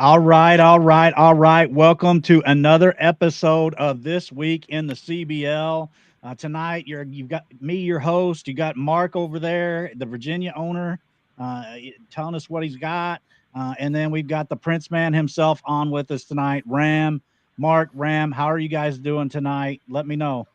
All right, all right, all right. Welcome to another episode of This Week in the CBL. Tonight, you've got me, your host. You got Mark over there, the Virginia owner, telling us what he's got. And then we've got the Prince Man himself on with us tonight, Ram. Mark, Ram, how are you guys doing tonight? Let me know.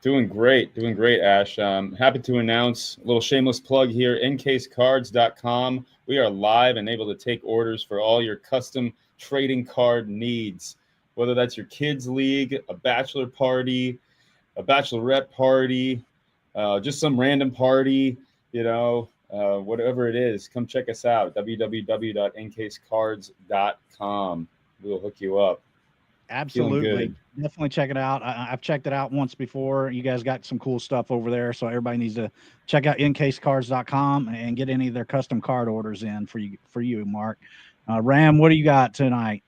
Doing great, Ash. Happy to announce a little shameless plug here, incasecards.com. We are live and able to take orders for all your custom trading card needs, whether that's your kids' league, a bachelor party, a bachelorette party, just some random party, whatever it is. Come check us out, www.incasecards.com. We'll hook you up. Absolutely. Definitely check it out. I've checked it out once before. You guys got some cool stuff over there. So everybody needs to check out incasecards.com and get any of their custom card orders in for you, Mark. Ram, what do you got tonight?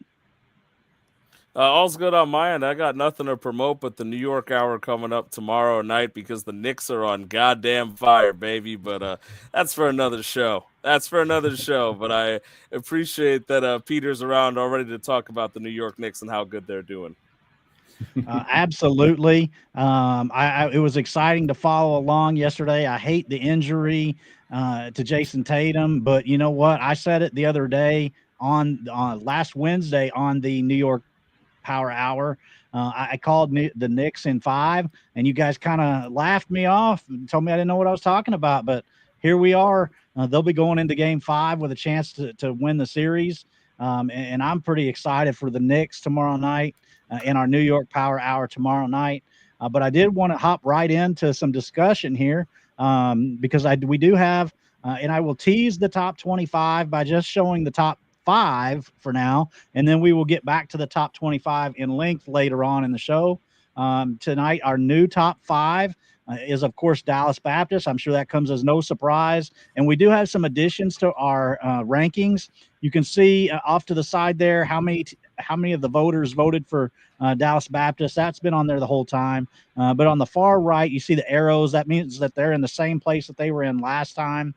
All's good on my end. I got nothing to promote but the New York Hour coming up tomorrow night because the Knicks are on goddamn fire, baby. But that's for another show. But I appreciate that Peter's around already to talk about the New York Knicks and how good they're doing. Absolutely. It was exciting to follow along yesterday. I hate the injury to Jason Tatum, but you know what? I said it the other day on last Wednesday on the New York Power Hour. I called the Knicks in 5, and you guys kind of laughed me off and told me I didn't know what I was talking about. But here we are. They'll be going into Game 5 with a chance to win the series, and I'm pretty excited for the Knicks tomorrow night in our New York Power Hour tomorrow night. But I did want to hop right into some discussion here because we do have, and I will tease the top 25 by just showing the top 5 for now, and then we will get back to the top 25 in length later on in the show. Tonight, our new top 5 is, of course, Dallas Baptist. I'm sure that comes as no surprise. And we do have some additions to our rankings. You can see off to the side there how many of the voters voted for Dallas Baptist. That's been on there the whole time. But on the far right, you see the arrows. That means that they're in the same place that they were in last time.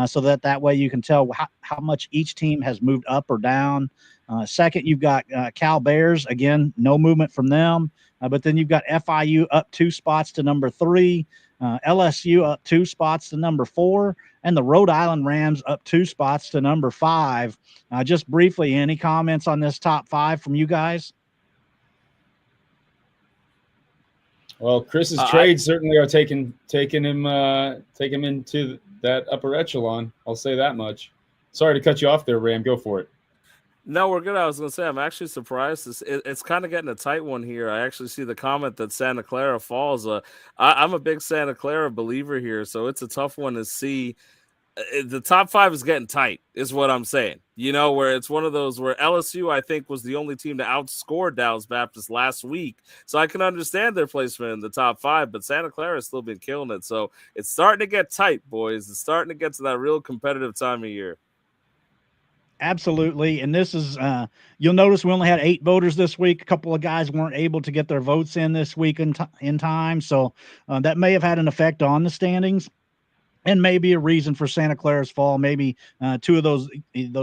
So that way you can tell how much each team has moved up or down. Second, you've got Cal Bears. Again, no movement from them. But then you've got FIU up 2 spots to number 3, LSU up 2 spots to number 4, and the Rhode Island Rams up 2 spots to number 5. Just briefly, any comments on this top 5 from you guys? Well, Chris's trades certainly are taking him into that upper echelon. I'll say that much. Sorry to cut you off there, Ram. Go for it. No, we're good. I was going to say, I'm actually surprised. It's kind of getting a tight one here. I actually see the comment that Santa Clara falls. I'm a big Santa Clara believer here, so it's a tough one to see. The top 5 is getting tight, is what I'm saying. Where it's one of those where LSU, I think, was the only team to outscore Dallas Baptist last week. So I can understand their placement in the top 5, but Santa Clara has still been killing it. So it's starting to get tight, boys. It's starting to get to that real competitive time of year. Absolutely. And this is, you'll notice we only had 8 voters this week. A couple of guys weren't able to get their votes in this week in time. So that may have had an effect on the standings and maybe a reason for Santa Clara's fall. Maybe 2 of those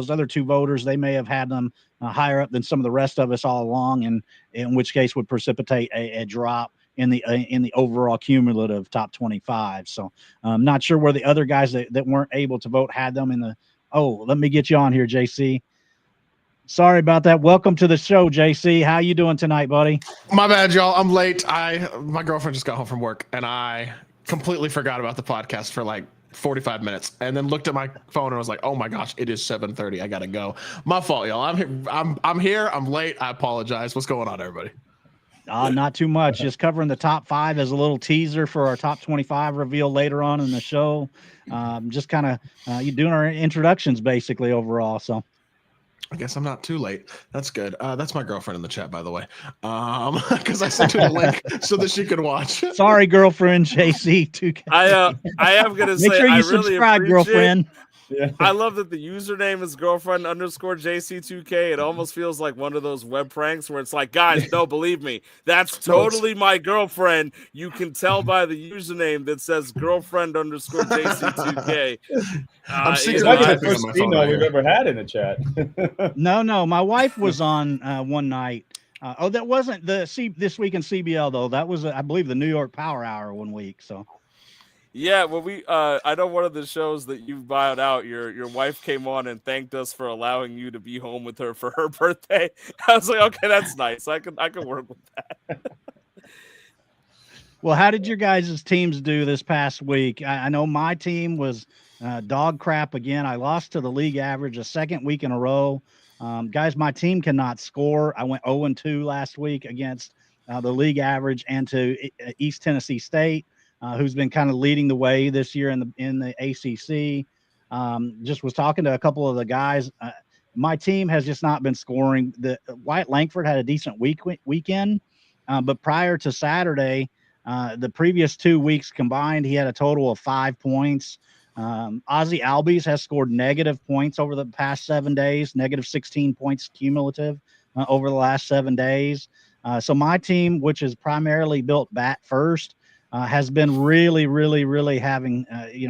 other 2 voters, they may have had them higher up than some of the rest of us all along, and in which case would precipitate a drop in the overall cumulative top 25. So I'm not sure where the other guys that weren't able to vote had them in the. Oh, let me get you on here, JC. Sorry about that. Welcome to the show, JC. How you doing tonight, buddy? My bad, y'all. I'm late. My girlfriend just got home from work, and I completely forgot about the podcast for like 45 minutes, and then looked at my phone and was like, "Oh my gosh, it is 7:30. I gotta go." My fault, y'all. I'm here. I'm late. I apologize. What's going on, everybody? Not too much. Just covering the top 5 as a little teaser for our top 25 reveal later on in the show. Just kind of you doing our introductions basically overall. So I guess I'm not too late. That's good. That's my girlfriend in the chat, by the way. Because I sent her the link so that she could watch. Sorry, girlfriend, JC. I am gonna say make sure you I subscribe, really girlfriend. Yeah. I love that the username is girlfriend underscore JC2K. It almost feels like one of those web pranks where it's like, guys, no, believe me, that's totally my girlfriend. You can tell by the username that says girlfriend underscore JC2K. I'm This secretly might be the typing on first my phone female right we've here. ever had in a chat. No, my wife was on one night. That wasn't this week in CBL though. That was I believe the New York Power Hour one week. So Yeah, well, I know one of the shows that you've bought out, your wife came on and thanked us for allowing you to be home with her for her birthday. I was like, okay, that's nice. I can work with that. well, how did your guys' teams do this past week? I know my team was dog crap again. I lost to the league average a second week in a row. Guys, my team cannot score. I went 0-2 last week against the league average and to East Tennessee State, who's been kind of leading the way this year in the ACC. Just was talking to a couple of the guys. My team has just not been scoring. The Wyatt Langford had a decent weekend, but prior to Saturday, the previous 2 weeks combined, he had a total of 5 points. Ozzy Albies has scored negative points over the past 7 days, negative 16 points cumulative over the last 7 days. So my team, which is primarily built bat first, has been really, really, really having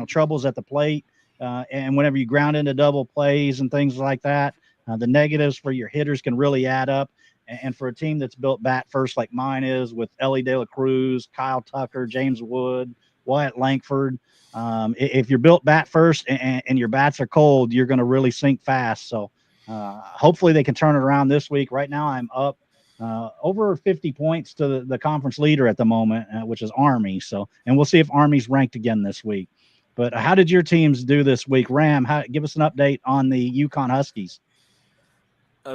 troubles at the plate. And whenever you ground into double plays and things like that, the negatives for your hitters can really add up. And for a team that's built bat first like mine is, with Ellie De La Cruz, Kyle Tucker, James Wood, Wyatt Langford, if you're built bat first and your bats are cold, you're going to really sink fast. So hopefully they can turn it around this week. Right now I'm up over 50 points to the conference leader at the moment, which is Army. So, and we'll see if Army's ranked again this week. But how did your teams do this week? Ram, give us an update on the Yukon Huskies.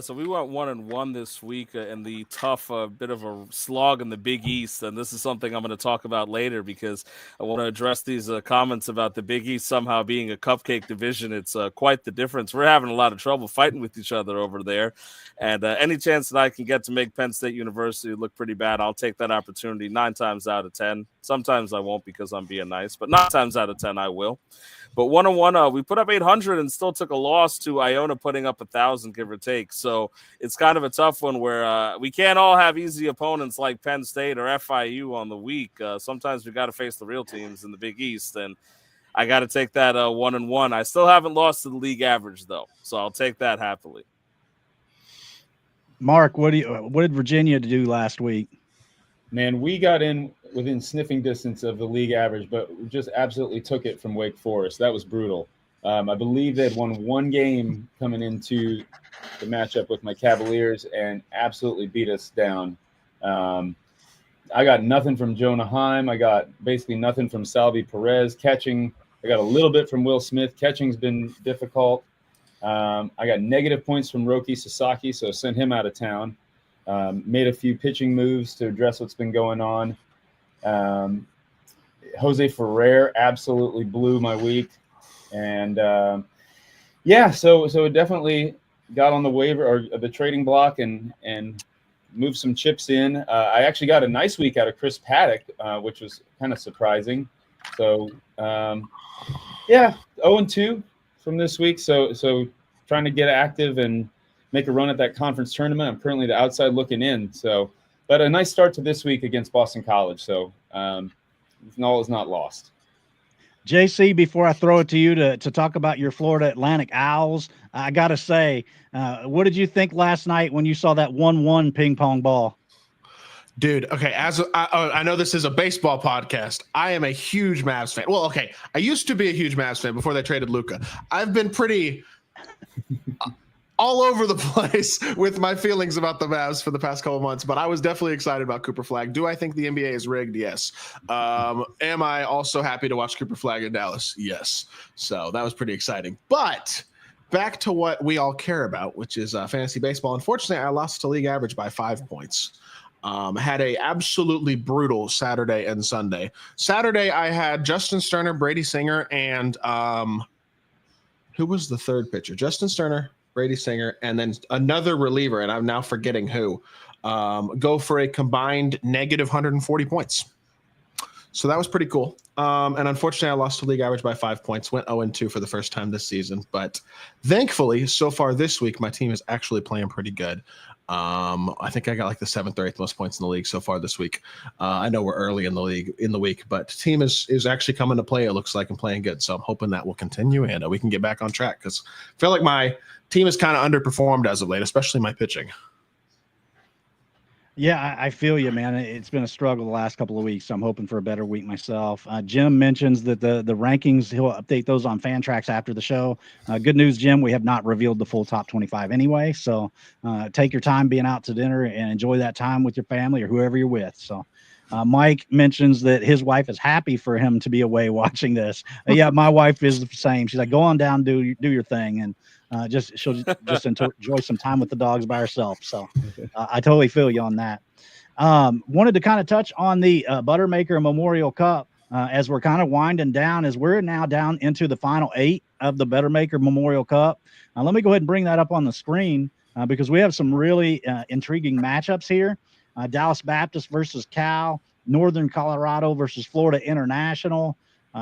So we went 1-1 this week in the tough bit of a slog in the Big East, and this is something I'm going to talk about later because I want to address these comments about the Big East somehow being a cupcake division. It's quite the difference. We're having a lot of trouble fighting with each other over there, and any chance that I can get to make Penn State University look pretty bad, I'll take that opportunity 9 times out of 10. Sometimes I won't because I'm being nice, but 9 times out of 10 I will. But 1-1, we put up 800 and still took a loss to Iona putting up 1,000, give or take. So it's kind of a tough one where we can't all have easy opponents like Penn State or FIU on the week. Sometimes we got to face the real teams in the Big East, and I got to take that 1-1. I still haven't lost to the league average, though, so I'll take that happily. Mark, what did Virginia do last week? Man, we got in within sniffing distance of the league average, but just absolutely took it from Wake Forest. That was brutal. I believe they'd won one game coming into the matchup with my Cavaliers and absolutely beat us down. I got nothing from Jonah Heim. I got basically nothing from Salvi Perez. Catching, I got a little bit from Will Smith. Catching's been difficult. I got negative points from Roki Sasaki, so sent him out of town. Made a few pitching moves to address what's been going on. Jose Ferrer absolutely blew my week. And so it definitely got on the waiver or the trading block and moved some chips in. I actually got a nice week out of Chris Paddock, which was kind of surprising. So 0-2 from this week. So trying to get active and make a run at that conference tournament. I'm currently the outside looking in. So, but a nice start to this week against Boston College. So all is not lost. JC, before I throw it to you to talk about your Florida Atlantic Owls, I got to say, what did you think last night when you saw that 1-1 ping pong ball? Dude, okay, I know this is a baseball podcast. I am a huge Mavs fan. Well, okay, I used to be a huge Mavs fan before they traded Luka. I've been pretty all over the place with my feelings about the Mavs for the past couple of months, but I was definitely excited about Cooper Flagg. Do I think the NBA is rigged? Yes. Am I also happy to watch Cooper Flagg in Dallas? Yes. So that was pretty exciting. But back to what we all care about, which is fantasy baseball. Unfortunately, I lost to league average by 5 points. Had a absolutely brutal Saturday and Sunday. Saturday, I had Justin Sterner, Brady Singer, and who was the third pitcher? Justin Sterner, Brady Singer, and then another reliever, and I'm now forgetting who, go for a combined negative 140 points. So that was pretty cool. And unfortunately, I lost to league average by 5 points. Went 0-2 for the first time this season. But thankfully, so far this week, my team is actually playing pretty good. I think I got like the 7th or 8th most points in the league so far this week. I know we're early in the week, but team is actually coming to play. It looks like, and playing good. So I'm hoping that will continue and we can get back on track, because I feel like my team is kind of underperformed as of late, especially my pitching. Yeah, I feel you, man. It's been a struggle the last couple of weeks, so I'm hoping for a better week myself. Jim mentions that the rankings, he'll update those on Fantrax after the show. Good news, Jim, we have not revealed the full top 25 anyway, so take your time being out to dinner and enjoy that time with your family or whoever you're with. So Mike mentions that his wife is happy for him to be away watching this. Yeah, my wife is the same. She's like, go on down, do your thing, and she'll just enjoy some time with the dogs by herself. So I totally feel you on that. Wanted to kind of touch on the Buttermaker Memorial Cup as we're kind of winding down, as we're now down into the final 8 of the Buttermaker Memorial Cup. Let me go ahead and bring that up on the screen because we have some really intriguing matchups here. Dallas Baptist versus Cal, Northern Colorado versus Florida International,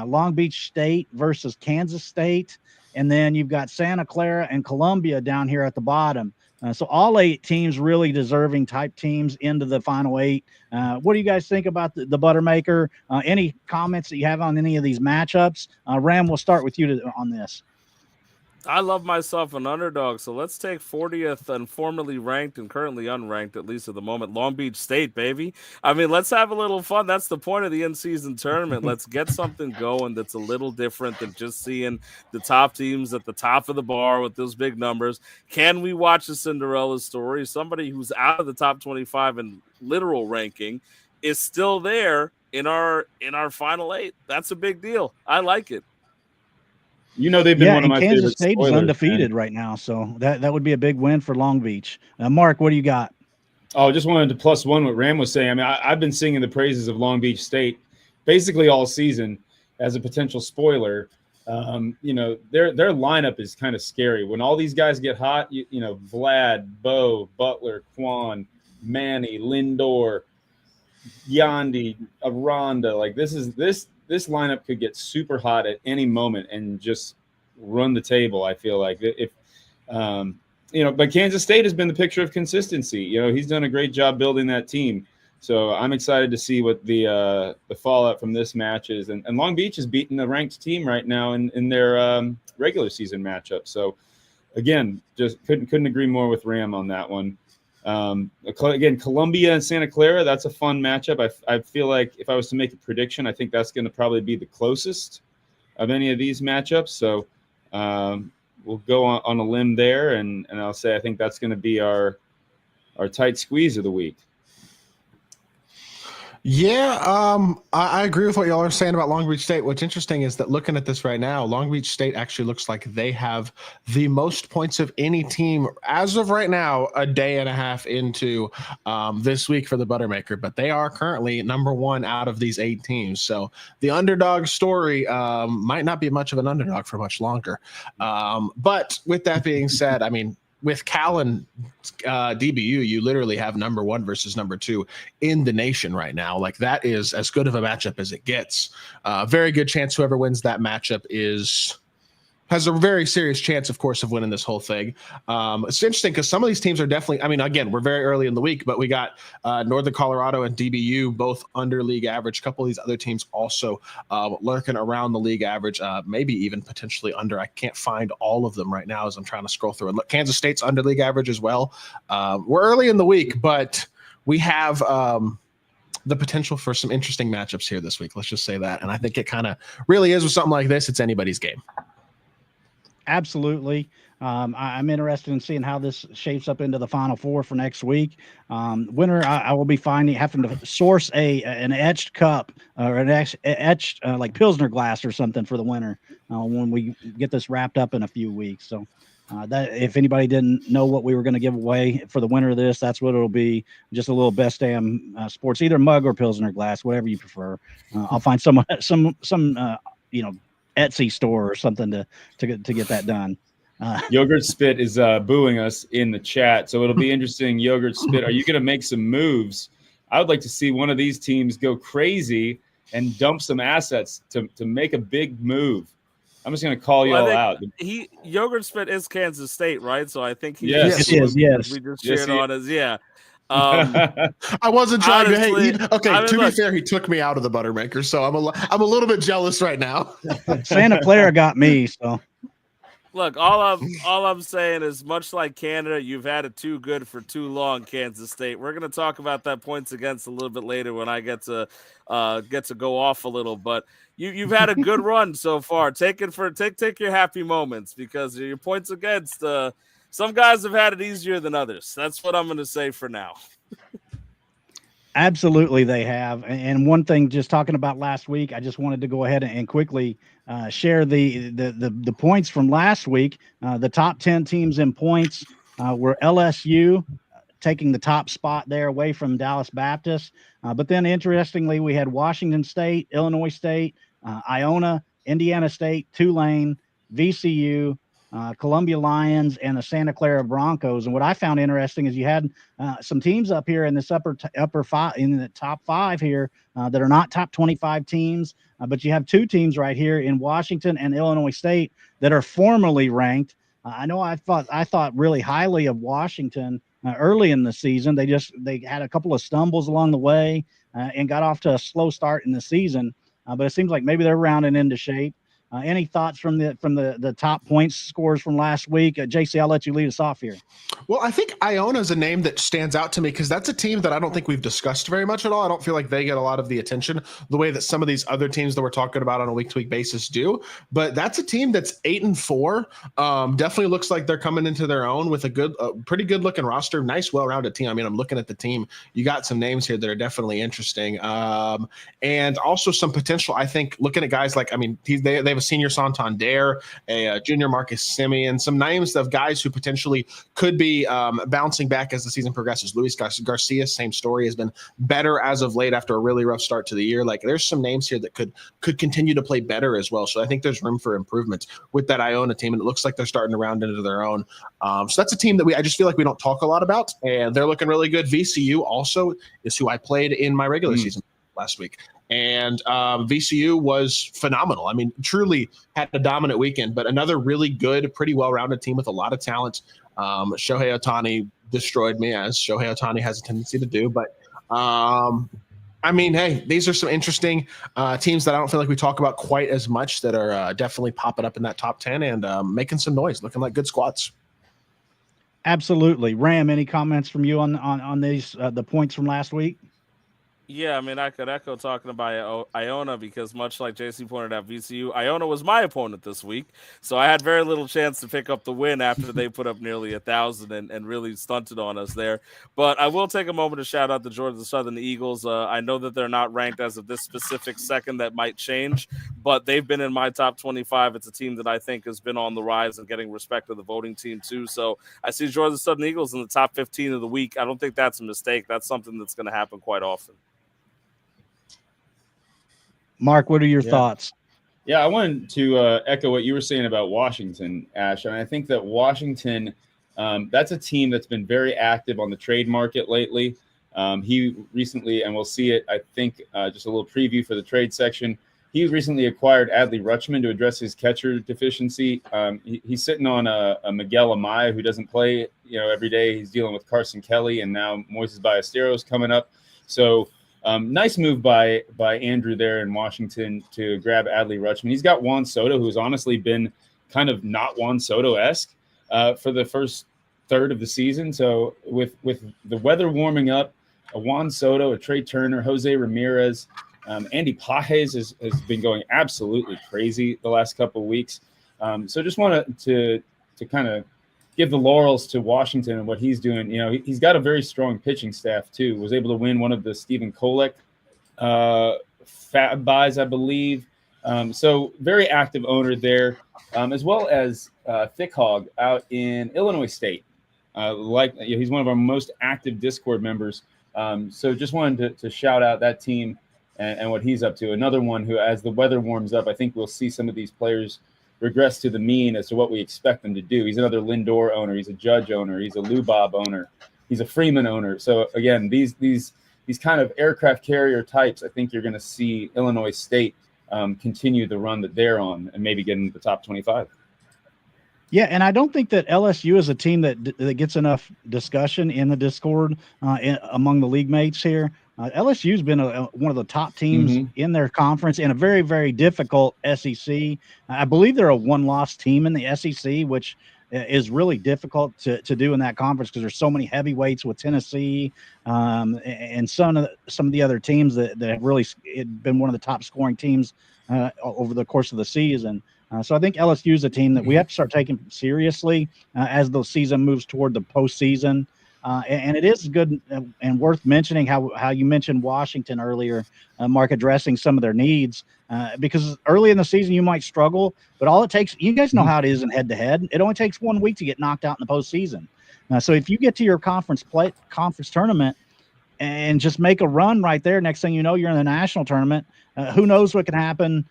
Long Beach State versus Kansas State, and then you've got Santa Clara and Columbia down here at the bottom. So all 8 teams really deserving type teams into the final 8. What do you guys think about the Buttermaker? Any comments that you have on any of these matchups? Ram, we'll start with you on this. I love myself an underdog, so let's take 40th and formerly ranked and currently unranked, at least at the moment, Long Beach State, baby. I mean, let's have a little fun. That's the point of the in-season tournament. Let's get something going that's a little different than just seeing the top teams at the top of the bar with those big numbers. Can we watch a Cinderella story? Somebody who's out of the top 25 in literal ranking is still there in our final 8. That's a big deal. I like it. You know, they've been one of my Kansas favorite State spoilers, is undefeated man. right now, so that would be a big win for Long Beach. Mark, what do you got? Oh, just wanted to plus one what Ram was saying. I mean, I've been singing the praises of Long Beach State basically all season as a potential spoiler. You know, their lineup is kind of scary. When all these guys get hot, you know, Vlad, Bo, Butler, Quan, Manny, Lindor, Yandy, Aranda, like this lineup could get super hot at any moment and just run the table. I feel like if you know, but Kansas State has been the picture of consistency. You know, he's done a great job building that team. So I'm excited to see what the fallout from this match is. And Long Beach is beating the ranked team right now in their regular season matchup. So again, just couldn't agree more with Ram on that one. Again, Columbia and Santa Clara, that's a fun matchup. I feel like if I was to make a prediction, I think that's going to probably be the closest of any of these matchups. So we'll go on a limb there, and I'll say I think that's going to be our tight squeeze of the week. Yeah, I agree with what y'all are saying about Long Beach State. What's interesting is that looking at this right now, Long Beach State actually looks like they have the most points of any team as of right now, a day and a half into this week for the Buttermaker, but they are currently number 1 out of these 8 teams. So the underdog story might not be much of an underdog for much longer. But with that being said, I mean, with Cal and DBU, you literally have number 1 versus number 2 in the nation right now. Like, that is as good of a matchup as it gets. Very good chance whoever wins that matchup has a very serious chance, of course, of winning this whole thing. It's interesting because some of these teams are definitely, I mean, again, we're very early in the week, but we got Northern Colorado and DBU both under league average. A couple of these other teams also lurking around the league average, maybe even potentially under. I can't find all of them right now as I'm trying to scroll through. And look, Kansas State's under league average as well. We're early in the week, but we have the potential for some interesting matchups here this week. Let's just say that. And I think it kind of really is with something like this. It's anybody's game. Absolutely. I'm interested in seeing how this shapes up into the Final Four for next week. Winner, I will be having to source an etched cup or an etched like Pilsner glass or something for the winner when we get this wrapped up in a few weeks. So that if anybody didn't know what we were going to give away for the winner of this, that's what it'll be. Just a little Best Damn Sports, either mug or Pilsner glass, whatever you prefer. I'll find some Etsy store or something to get that done. Yogurt Spit is booing us in the chat, so it'll be interesting. Yogurt Spit, are you going to make some moves? I would like to see one of these teams go crazy and dump some assets to make a big move. I'm just going to call you all out. Yogurt Spit is Kansas State, right? So I think he's Yes. just It is, yes. we just Yes, cheered he- on as I wasn't trying Honestly, to. Hey, I mean, to be look. fair, he took me out of the Buttermaker, so I'm a little bit jealous right now. Santa Clara got me, so Look, all I'm saying is, much like Canada, you've had it too good for too long, Kansas State. We're going to talk about that points against a little bit later when I get to go off a little. But you've had a good run so far. Take your happy moments, because your points against. Some guys have had it easier than others. That's what I'm going to say for now. absolutely they have. And one thing, just talking about last week, I just wanted to go ahead and quickly share the points from last week. The top 10 teams in points were LSU, taking the top spot there away from Dallas Baptist. But then, interestingly, we had Washington State, Illinois State, Iona, Indiana State, Tulane, VCU, Columbia Lions, and the Santa Clara Broncos. And what I found interesting is you had some teams up here in this upper five, in the top five here, that are not top 25 teams, but you have two teams right here in Washington and Illinois State that are formally ranked. I know I thought really highly of Washington early in the season. They had a couple of stumbles along the way and got off to a slow start in the season, but it seems like maybe they're rounding into shape. Any thoughts from the top points scores from last week? JC, I'll let you lead us off here. Well, I think Iona is a name that stands out to me because that's a team that I don't think we've discussed very much at all. I don't feel like they get a lot of the attention the way that some of these other teams that we're talking about on a week-to-week basis do. But that's a team that's 8-4. Definitely looks like they're coming into their own with a pretty good-looking roster. Nice, well-rounded team. I mean, I'm looking at the team. You got some names here that are definitely interesting, and also some potential. I think looking at guys like, I mean, they have a senior Santander, a junior Marcus Simeon, some names of guys who potentially could be bouncing back as the season progresses. Luis Garcia, same story, has been better as of late after a really rough start to the year. Like, there's some names here that could continue to play better as well. So I think there's room for improvement with that Iona team, and it looks like they're starting to round into their own. So that's a team that I just feel like we don't talk a lot about, and they're looking really good. VCU also is who I played in my regular season last week. And VCU was phenomenal. I mean, truly had a dominant weekend, but another really good, pretty well-rounded team with a lot of talent. Shohei Ohtani destroyed me, as Shohei Ohtani has a tendency to do. But, I mean, hey, these are some interesting teams that I don't feel like we talk about quite as much that are definitely popping up in that top 10 and making some noise, looking like good squads. Absolutely. Ram, any comments from you on these the points from last week? Yeah, I mean, I could echo talking about Iona because, much like JC pointed out, VCU, Iona was my opponent this week, so I had very little chance to pick up the win after they put up nearly 1,000 and really stunted on us there. But I will take a moment to shout out the Georgia Southern Eagles. I know that they're not ranked as of this specific second. That might change, but they've been in my top 25. It's a team that I think has been on the rise and getting respect to the voting team too. So I see Georgia Southern Eagles in the top 15 of the week. I don't think that's a mistake. That's something that's going to happen quite often. Mark, what are your thoughts? Yeah, I wanted to echo what you were saying about Washington, Ash. And I think that Washington, that's a team that's been very active on the trade market lately. He recently, and we'll see it, I think, just a little preview for the trade section. He recently acquired Adley Rutschman to address his catcher deficiency. He's sitting on a Miguel Amaya who doesn't play, every day. He's dealing with Carson Kelly, and now Moises Ballesteros coming up. So nice move by Andrew there in Washington to grab Adley Rutschman. He's got Juan Soto, who's honestly been kind of not Juan Soto-esque for the first third of the season. So with the weather warming up, a Juan Soto, a Trey Turner, Jose Ramirez, Andy Pages has been going absolutely crazy the last couple of weeks. So just wanted to kind of give the laurels to Washington and what he's doing. He's got a very strong pitching staff too. Was able to win one of the Stephen Kolek fab buys, I believe. So very active owner there, as well as Thick Hog out in Illinois State. He's one of our most active Discord members. So just wanted to shout out that team and what he's up to. Another one who, as the weather warms up, I think we'll see some of these players regress to the mean as to what we expect them to do. He's another Lindor owner. He's a Judge owner. He's a Lubob owner. He's a Freeman owner. So again, these these kind of aircraft carrier types, I think you're going to see Illinois State continue the run that they're on and maybe get into the top 25. Yeah, and I don't think that LSU is a team that gets enough discussion in the Discord among the league mates here. LSU's been one of the top teams in their conference in a very, very difficult SEC. I believe they're a one-loss team in the SEC, which is really difficult to do in that conference because there's so many heavyweights with Tennessee and some of the other teams that have really been one of the top scoring teams over the course of the season. So I think LSU is a team that we have to start taking seriously as the season moves toward the postseason. And it is good and worth mentioning how you mentioned Washington earlier, Mark, addressing some of their needs because early in the season you might struggle, but all it takes, you guys know how it is in head-to-head. It only takes 1 week to get knocked out in the postseason. So if you get to your conference tournament and just make a run right there, next thing you know, you're in the national tournament. Who knows what can happen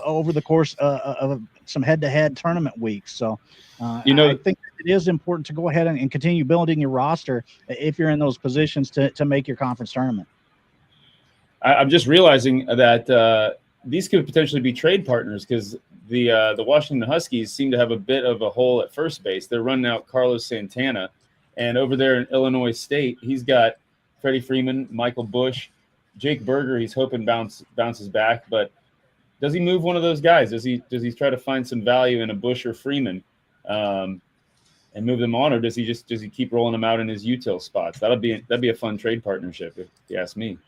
over the course of some head-to-head tournament weeks. So, I think it is important to go ahead and continue building your roster if you're in those positions to make your conference tournament. I'm just realizing that these could potentially be trade partners because the Washington Huskies seem to have a bit of a hole at first base. They're running out Carlos Santana, and over there in Illinois State, he's got Freddie Freeman, Michael Bush, Jake Berger. He's hoping bounces back, but does he move one of those guys? Does he try to find some value in a Bush or Freeman and move them on, or does he keep rolling them out in his util spots? That'd be a fun trade partnership if you ask me.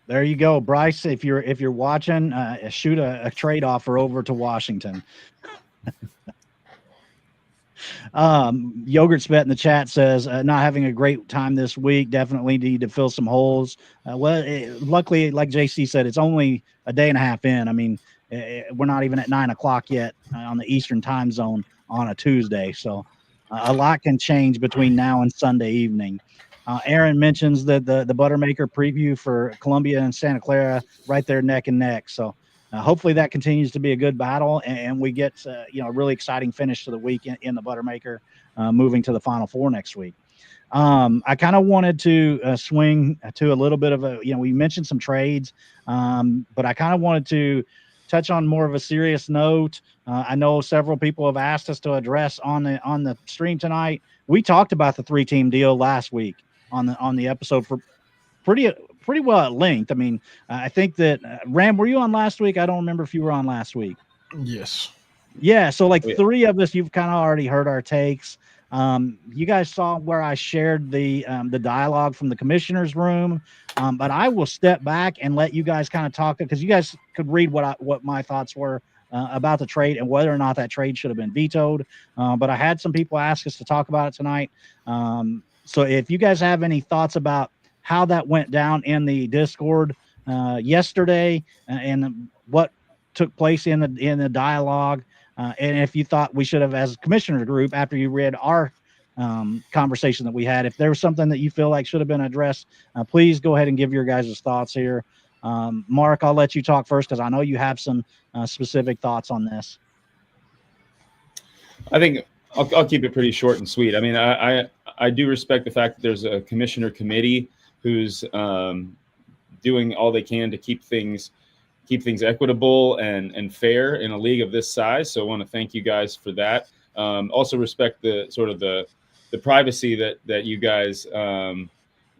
There you go, Bryce. If you're watching, shoot a trade offer over to Washington. Yogurt Spet in the chat says not having a great time this week. Definitely need to fill some holes. Luckily, like JC said, it's only a day and a half in. I mean, we're not even at 9 o'clock yet on the Eastern time zone on a Tuesday. So a lot can change between now and Sunday evening. Aaron mentions that the Buttermaker preview for Columbia and Santa Clara right there neck and neck. So hopefully that continues to be a good battle and we get a really exciting finish to the week in the Buttermaker, moving to the Final Four next week. I kind of wanted to swing to a little bit of we mentioned some trades, but I kind of wanted to touch on more of a serious note. I know several people have asked us to address on the stream tonight. We talked about the 3-team deal last week on the episode for pretty well at length. I mean, I think that Ram, were you on last week? I don't remember if you were on last week. Yes. Yeah. So three of us, you've kind of already heard our takes. You guys saw where I shared the dialogue from the commissioner's room. But I will step back and let you guys kind of talk because you guys could read what my thoughts were about the trade and whether or not that trade should have been vetoed. But I had some people ask us to talk about it tonight. So if you guys have any thoughts about how that went down in the Discord yesterday and what took place in the dialogue, and if you thought we should have, as a commissioner group, after you read our conversation that we had, if there was something that you feel like should have been addressed, please go ahead and give your guys' thoughts here. Mark, I'll let you talk first because I know you have some specific thoughts on this. I think I'll keep it pretty short and sweet. I mean, I do respect the fact that there's a commissioner committee who's doing all they can to keep things equitable and fair in a league of this size. So I want to thank you guys for that. Also respect the sort of the privacy that you guys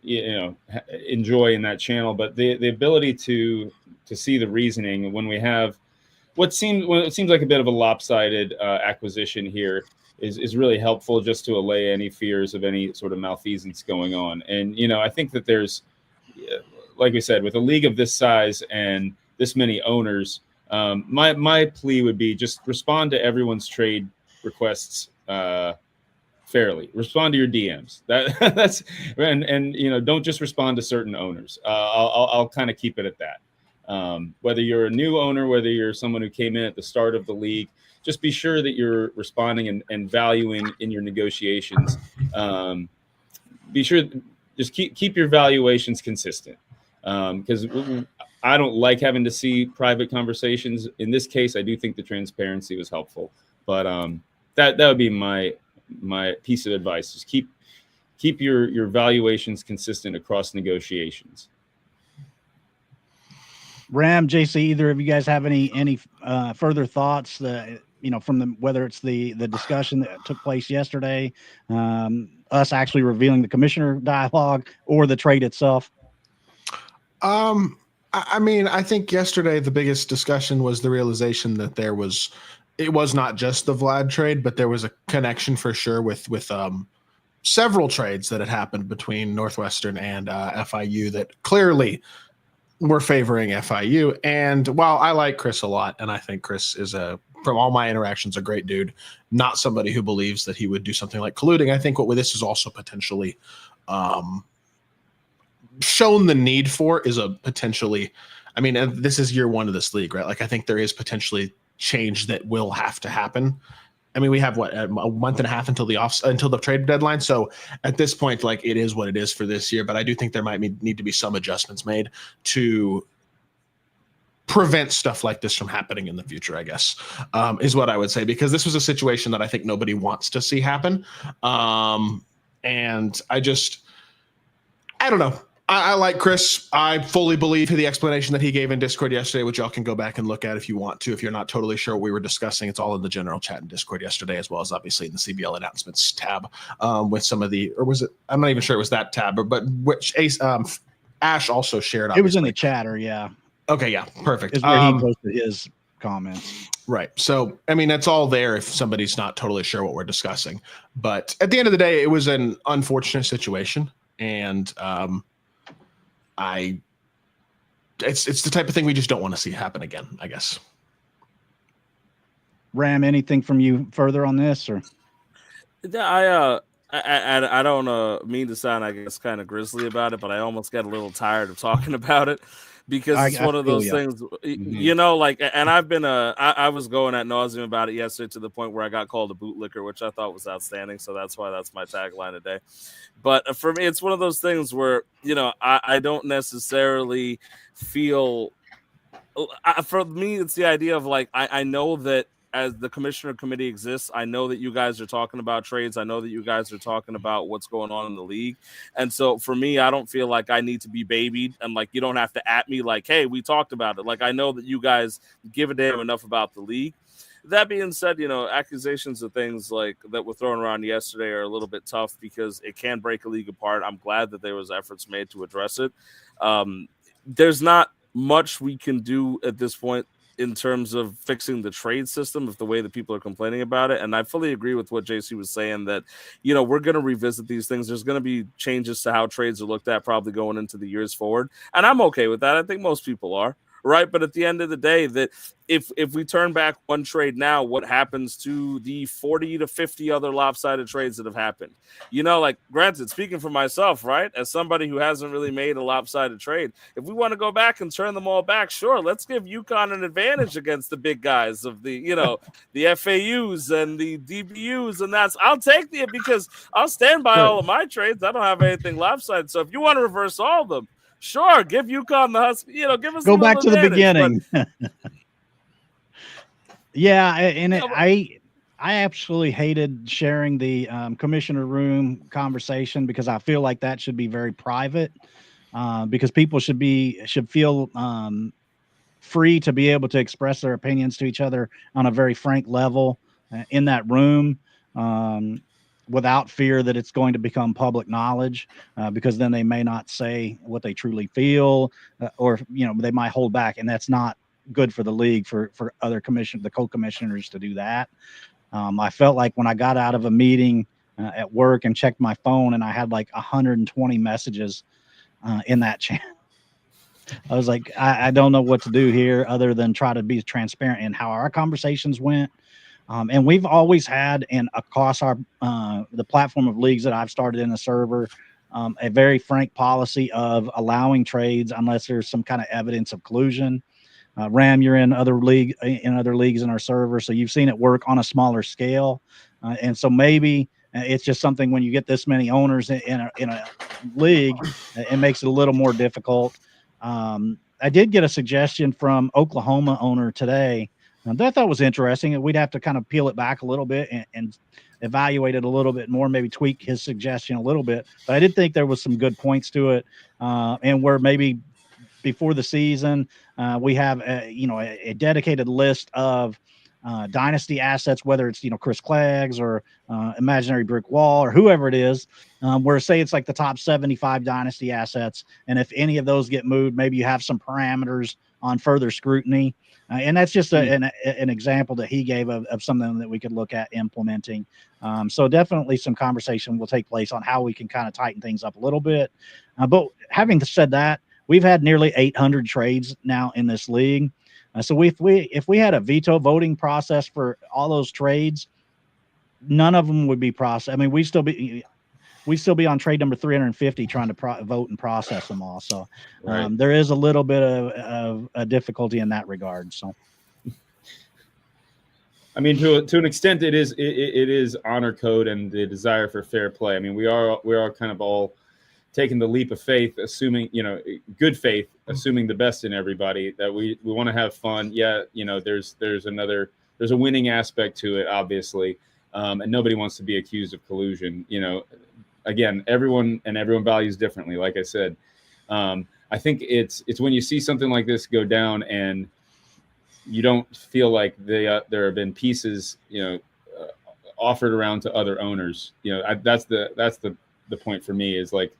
enjoy in that channel, but the ability to see the reasoning when we have what seems like a bit of a lopsided acquisition here is really helpful just to allay any fears of any sort of malfeasance going on. And I think that there's, like we said, with a league of this size and this many owners, my plea would be just respond to everyone's trade requests fairly. Respond to your DMs. That's and don't just respond to certain owners. I'll kind of keep it at that. Whether you're a new owner, whether you're someone who came in at the start of the league, just be sure that you're responding and valuing in your negotiations. Be sure just keep your valuations consistent, because I don't like having to see private conversations. In this case, I do think the transparency was helpful, but that would be my piece of advice. Just keep your valuations consistent across negotiations. Ram, JC, either of you guys have any further thoughts? From whether it's the discussion that took place yesterday, us actually revealing the commissioner dialogue, or the trade itself. I mean, I think yesterday the biggest discussion was the realization that it was not just the Vlad trade, but there was a connection for sure with several trades that had happened between Northwestern and FIU that clearly were favoring FIU. And while I like Chris a lot, and I think Chris is from all my interactions, a great dude, not somebody who believes that he would do something like colluding. I think what this is also potentially shown the need for is a potentially, I mean, this is year one of this league, right? Like, I think there is potentially change that will have to happen. I mean, we have a month and a half until the trade deadline. So at this point, like, it is what it is for this year. But I do think there might need to be some adjustments made to prevent stuff like this from happening in the future, I guess, is what I would say, because this was a situation that I think nobody wants to see happen. And I don't know. I like Chris. I fully believe the explanation that he gave in Discord yesterday, which y'all can go back and look at if you want to. If you're not totally sure what we were discussing, it's all in the general chat in Discord yesterday, as well as obviously in the CBL announcements tab with some of or was it? I'm not even sure it was that tab, but which Ash also shared. It was in the chatter, yeah. Okay, yeah, perfect. Is where he posted his comments. Right. So, I mean, it's all there if somebody's not totally sure what we're discussing. But at the end of the day, it was an unfortunate situation, and it's the type of thing we just don't want to see happen again, I guess. Ram, anything from you further on this, or? I don't mean to sound, I guess, kind of grisly about it, but I almost got a little tired of talking about it, because it's one of those things, you know, like, and I've been I was going ad nauseum about it yesterday to the point where I got called a bootlicker, which I thought was outstanding. So that's why that's my tagline today. But for me, it's one of those things where, you know, I don't necessarily feel, for me, it's the idea of, like, I know that as the commissioner committee exists, I know that you guys are talking about trades. I know that you guys are talking about what's going on in the league. And so for me, I don't feel like I need to be babied, and, like, you don't have to at me like, hey, we talked about it. Like, I know that you guys give a damn enough about the league. That being said, you know, accusations of things like that were thrown around yesterday are a little bit tough, because it can break a league apart. I'm glad that there was efforts made to address it. There's not much we can do at this point in terms of fixing the trade system of the way that people are complaining about it. And I fully agree with what JC was saying, that, you know, we're going to revisit these things. There's going to be changes to how trades are looked at probably going into the years forward. And I'm okay with that. I think most people are. Right. But at the end of the day, that if we turn back one trade now, what happens to the 40 to 50 other lopsided trades that have happened? You know, like, granted, speaking for myself, right, as somebody who hasn't really made a lopsided trade, if we want to go back and turn them all back, sure, let's give UConn an advantage against the big guys of the, you know, the FAUs and the DBUs. And I'll take because I'll stand by all of my trades. I don't have anything lopsided. So if you want to reverse all of them, sure, give UConn the Husky, you know, give us go back to the advantage, beginning. Yeah, and I absolutely hated sharing the commissioner room conversation, because I feel like that should be very private, because people should feel free to be able to express their opinions to each other on a very frank level in that room, without fear that it's going to become public knowledge, because then they may not say what they truly feel, or, you know, they might hold back, and that's not good for the league, for other the co-commissioners to do that. I felt like when I got out of a meeting at work and checked my phone, and I had like 120 messages in that channel. I was like, I don't know what to do here other than try to be transparent in how our conversations went. And we've always had, and across the platform of leagues that I've started in the server, a very frank policy of allowing trades unless there's some kind of evidence of collusion. Ram, you're in other leagues in our server, so you've seen it work on a smaller scale, and so maybe it's just something when you get this many owners in a league, it makes it a little more difficult. I did get a suggestion from Oklahoma owner today that I thought was interesting, and we'd have to kind of peel it back a little bit and evaluate it a little bit more, maybe tweak his suggestion a little bit. But I did think there was some good points to it, and where maybe before the season we have a dedicated list of dynasty assets, whether it's Chris Cleggs or Imaginary Brick Wall or whoever it is, where say it's like the top 75 dynasty assets, and if any of those get moved, maybe you have some parameters on further scrutiny, and that's just an example that he gave of something that we could look at implementing. So definitely some conversation will take place on how we can kind of tighten things up a little bit. But having said that, we've had nearly 800 trades now in this league. So if we had a veto voting process for all those trades, none of them would be processed. I mean, we'd still be on trade number 350 trying to vote and process them all. So there is a little bit of a difficulty in that regard. So, I mean, to an extent, it is honor code and the desire for fair play. I mean, we are kind of all taking the leap of faith, assuming, good faith, assuming the best in everybody, that we want to have fun. Yeah. There's a winning aspect to it, obviously. And nobody wants to be accused of collusion. Again, everyone values differently. Like I said, I think it's when you see something like this go down and you don't feel like there have been pieces, offered around to other owners. That's the point for me, is like,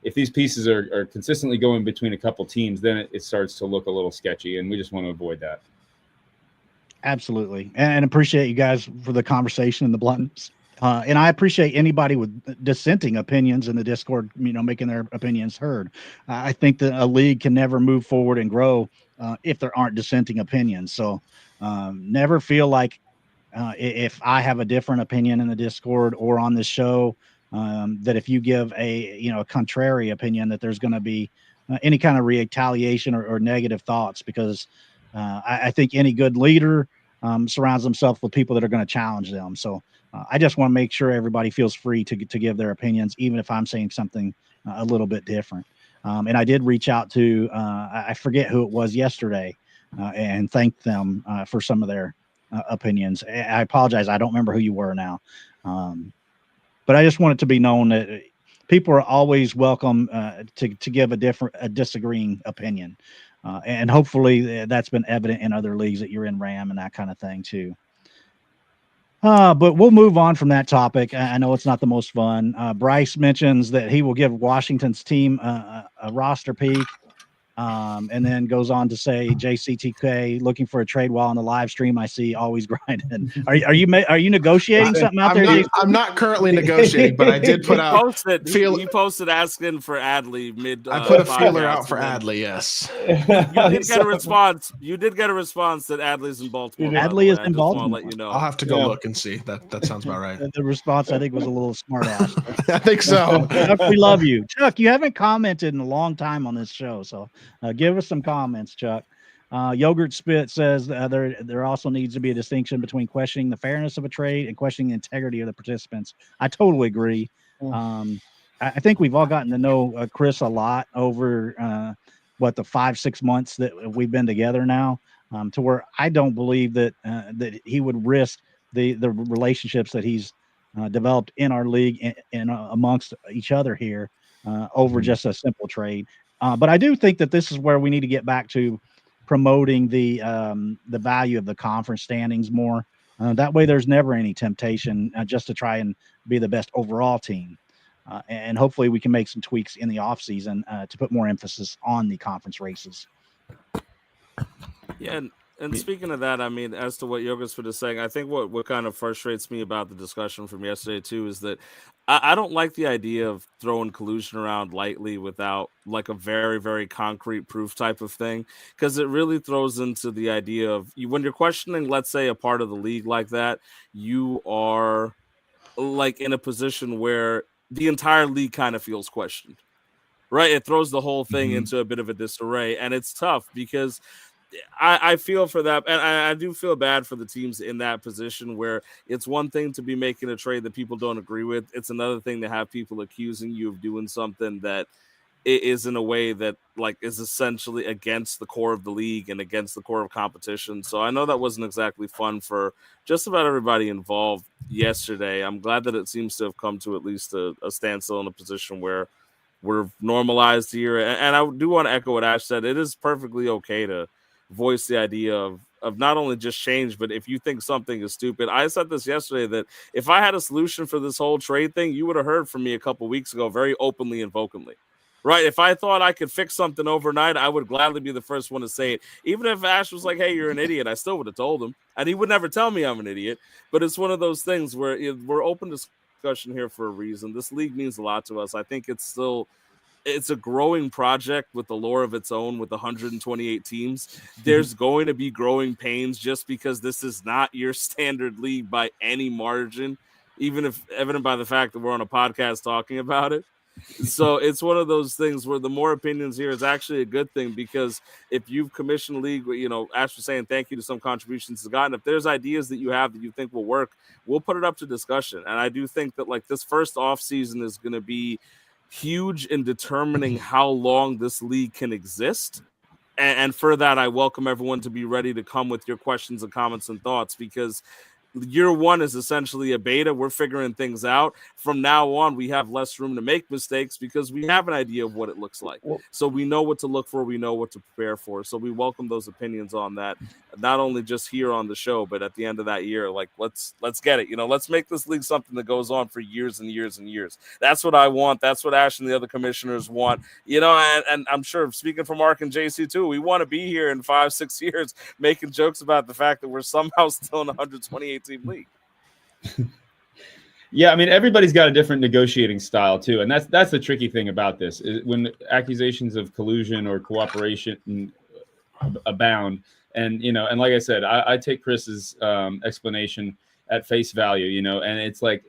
if these pieces are consistently going between a couple teams, then it starts to look a little sketchy, and we just want to avoid that. Absolutely. And appreciate you guys for the conversation and the bluntness. And I appreciate anybody with dissenting opinions in the Discord, making their opinions heard. I think that a league can never move forward and grow if there aren't dissenting opinions. So never feel like if I have a different opinion in the Discord or on this show, that if you give a contrary opinion, that there's going to be any kind of retaliation or negative thoughts, because I think any good leader surrounds himself with people that are going to challenge them. So I just want to make sure everybody feels free to give their opinions, even if I'm saying something a little bit different. And I did reach out to, I forget who it was yesterday, and thank them for some of their opinions. I apologize. I don't remember who you were now. But I just want it to be known that people are always welcome to give a disagreeing opinion. And hopefully that's been evident in other leagues that you're in, Ram, and that kind of thing too. But we'll move on from that topic. I know it's not the most fun. Bryce mentions that he will give Washington's team a roster peek. And then goes on to say, JCTK looking for a trade while on the live stream. I see always grinding. Are you negotiating something out there? I'm not currently negotiating, but I did put out. He posted asking for Adley mid. I put a feeler out for Adley. Yes, you did get a response. You did get a response that Adley's in Baltimore. Adley is in Baltimore. Let you know. I'll have to go look and see. That sounds about right. The response, I think, was a little smart ass. I think so. Chuck, we love you, Chuck. You haven't commented in a long time on this show, so. Give us some comments, Chuck. Yogurt Spit says there also needs to be a distinction between questioning the fairness of a trade and questioning the integrity of the participants. I totally agree. I think we've all gotten to know Chris a lot over the 5-6 months that we've been together now, to where I don't believe that he would risk the relationships that he's developed in our league and amongst each other here over just a simple trade. But I do think that this is where we need to get back to promoting the value of the conference standings more. That way there's never any temptation just to try and be the best overall team. And hopefully we can make some tweaks in the off season to put more emphasis on the conference races. Yeah. And speaking of that, I mean, as to what Yogurt is saying, I think what kind of frustrates me about the discussion from yesterday too is that I don't like the idea of throwing collusion around lightly without like a very, very concrete proof type of thing, because it really throws into the idea of when you're questioning, let's say, a part of the league like that, you are like in a position where the entire league kind of feels questioned, right? It throws the whole thing into a bit of a disarray, and it's tough because I feel for that, and I do feel bad for the teams in that position where it's one thing to be making a trade that people don't agree with. It's another thing to have people accusing you of doing something that is in a way that like is essentially against the core of the league and against the core of competition. So I know that wasn't exactly fun for just about everybody involved yesterday. I'm glad that it seems to have come to at least a standstill in a position where we're normalized here. And I do want to echo what Ash said. It is perfectly okay to voice the idea of not only just change, but if you think something is stupid. I said this yesterday that if I had a solution for this whole trade thing, you would have heard from me a couple weeks ago very openly and vocally. Right. If I thought I could fix something overnight, I would gladly be the first one to say it. Even if Ash was like, hey, you're an idiot, I still would have told him. And he would never tell me I'm an idiot. But it's one of those things where we're open discussion here for a reason. This league means a lot to us. I think it's a growing project with the lore of its own with 128 teams. There's going to be growing pains just because this is not your standard league by any margin, even if evident by the fact that we're on a podcast talking about it. So it's one of those things where the more opinions here is actually a good thing, because if you've commissioned a league, Ash was saying thank you to some contributions he's gotten. If there's ideas that you have that you think will work, we'll put it up to discussion. And I do think that like this first off season is going to be huge in determining how long this league can exist. And for that, I welcome everyone to be ready to come with your questions and comments and thoughts, because year one is essentially a beta. We're figuring things out. From now on, we have less room to make mistakes because we have an idea of what it looks like. So we know what to look for. We know what to prepare for. So we welcome those opinions on that, not only just here on the show, but at the end of that year, like let's get it. Let's make this league something that goes on for years and years and years. That's what I want. That's what Ash and the other commissioners want. And I'm sure, speaking for Mark and JC too, we want to be here in 5-6 years making jokes about the fact that we're somehow still in 128 team league. Yeah, I mean, everybody's got a different negotiating style too, and that's the tricky thing about this. Is when accusations of collusion or cooperation abound, and and like I said, I take Chris's explanation at face value, and it's like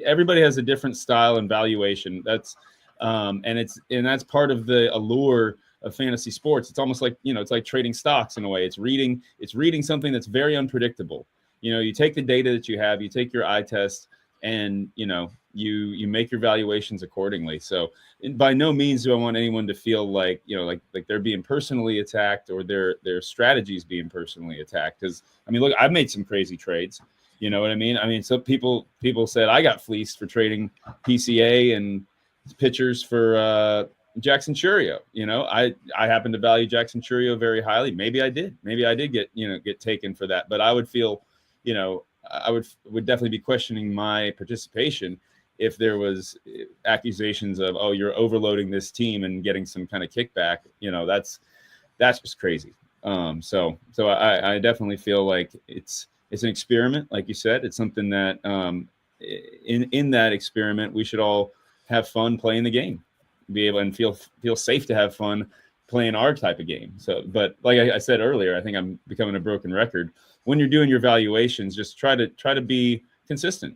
everybody has a different style and valuation. That's that's part of the allure of fantasy sports. It's almost like it's like trading stocks in a way. It's reading something that's very unpredictable. You take the data that you have, you take your eye test, and you make your valuations accordingly. So by no means do I want anyone to feel like like they're being personally attacked or their strategies being personally attacked. Because I mean, look, I've made some crazy trades. You know what I mean? I mean, some people said I got fleeced for trading PCA and pitchers for Jackson Churio. I happen to value Jackson Churio very highly. Maybe I did get taken for that, but I would feel I would definitely be questioning my participation if there was accusations of, oh, you're overloading this team and getting some kind of kickback. That's just crazy. So I definitely feel like it's an experiment, like you said. It's something that in that experiment we should all have fun playing the game, be able and feel safe to have fun playing our type of game. So, but like I said earlier, I think I'm becoming a broken record. When you're doing your valuations, just try to be consistent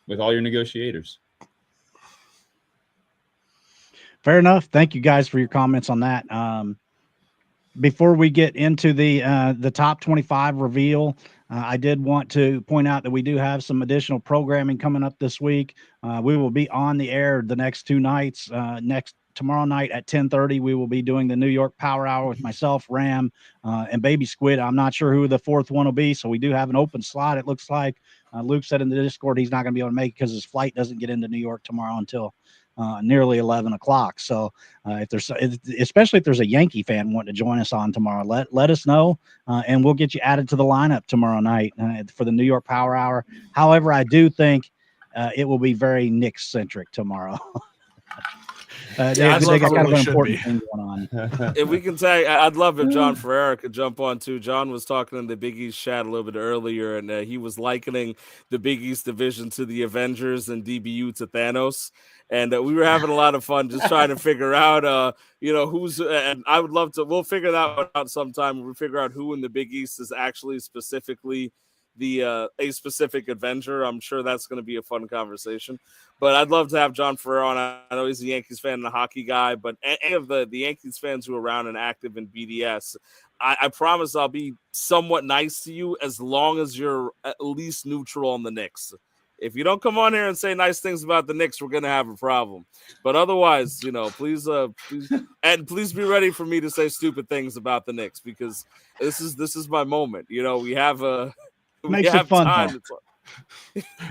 with all your negotiators. Fair enough. Thank you guys for your comments on that. Before we get into the top 25 reveal, I did want to point out that we do have some additional programming coming up this week. We will be on the air the next two nights. Tomorrow night at 10:30, we will be doing the New York Power Hour with myself, Ram, and Baby Squid. I'm not sure who the fourth one will be, so we do have an open slot, it looks like. Luke said in the Discord he's not going to be able to make it because his flight doesn't get into New York tomorrow until nearly 11 o'clock. So especially if there's a Yankee fan wanting to join us on tomorrow, let us know, and we'll get you added to the lineup tomorrow night for the New York Power Hour. However, I do think it will be very Knicks-centric tomorrow. They got kind of an important thing going on. If we can say, I'd love if John Ferreira could jump on too. John was talking in the Big East chat a little bit earlier, and he was likening the Big East division to the Avengers and DBU to Thanos. And we were having a lot of fun just trying to figure out, who's, and I would love to, we'll figure that one out sometime. We'll figure out who in the Big East is actually specifically a specific Avenger. I'm sure that's going to be a fun conversation. But I'd love to have John Ferreira on. I know he's a Yankees fan and a hockey guy, but any of the Yankees fans who are around and active in BDS, I promise I'll be somewhat nice to you as long as you're at least neutral on the Knicks. If you don't come on here and say nice things about the Knicks, we're gonna have a problem. But otherwise, please be ready for me to say stupid things about the Knicks, because this is my moment. We have Makes it fun, time.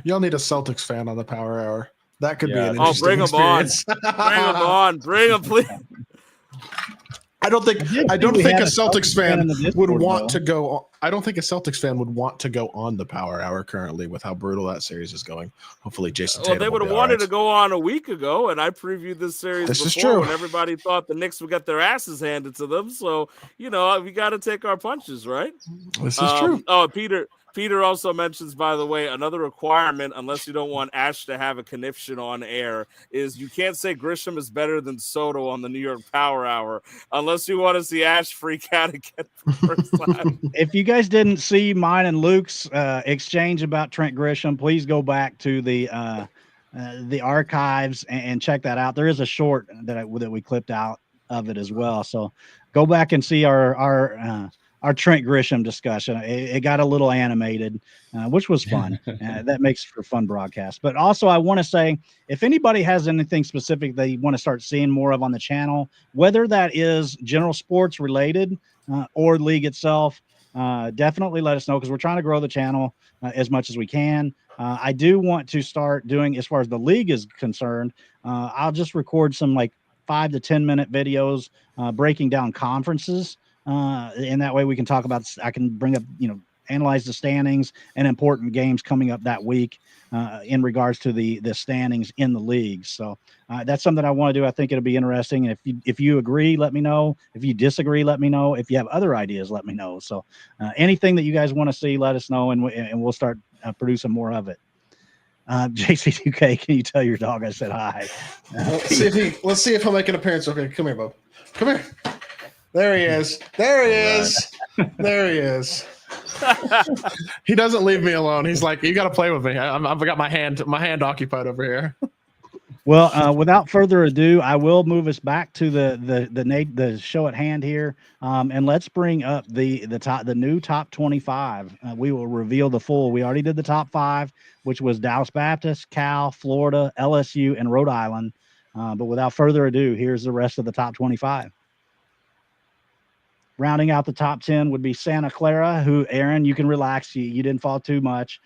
Y'all need a Celtics fan on the Power Hour. That could be an Oh, interesting bring them on! experience. Bring them on! Bring them, please. I don't think a Celtics fan would want to go. I don't think a Celtics fan would want to go on the Power Hour currently with how brutal that series is going. Hopefully, Jason Tatum. Well, they would have wanted to go on a week ago, and I previewed this series before when everybody thought the Knicks would get their asses handed to them. So we got to take our punches, right? This is true. Oh, Peter also mentions, by the way, another requirement, unless you don't want Ash to have a conniption on air, is you can't say Grisham is better than Soto on the New York Power Hour, unless you want to see Ash freak out again for the first time. If you guys didn't see mine and Luke's exchange about Trent Grisham, please go back to the archives and check that out. There is a short that we clipped out of it as well. So go back and see our Trent Grisham discussion. It got a little animated, which was fun. That makes for fun broadcast. But also, I want to say, if anybody has anything specific they want to start seeing more of on the channel, whether that is general sports related or league itself, definitely let us know, because we're trying to grow the channel as much as we can. I do want to start doing, as far as the league is concerned, I'll just record some 5 to 10 minute videos breaking down conferences. And that way we can talk about, I can bring up, analyze the standings and important games coming up that week in regards to the standings in the league. So that's something I want to do. I think it'll be interesting. And if you agree, let me know. If you disagree, let me know. If you have other ideas, let me know. So anything that you guys want to see, let us know, and we'll start producing more of it. JC2K, can you tell your dog I said hi? Let's see if he'll make an appearance. Okay, come here, Bob. Come here. There he is. There he is. There he is. He doesn't leave me alone. He's like, you got to play with me. I've got my hand occupied over here. Well, without further ado, I will move us back to the show at hand here, and let's bring up the new top 25. We will reveal the full. We already did the top 5, which was Dallas Baptist, Cal, Florida, LSU, and Rhode Island. But without further ado, here's the rest of the top 25. Rounding out the top 10 would be Santa Clara, who, Aaron, you can relax. You didn't fall too much.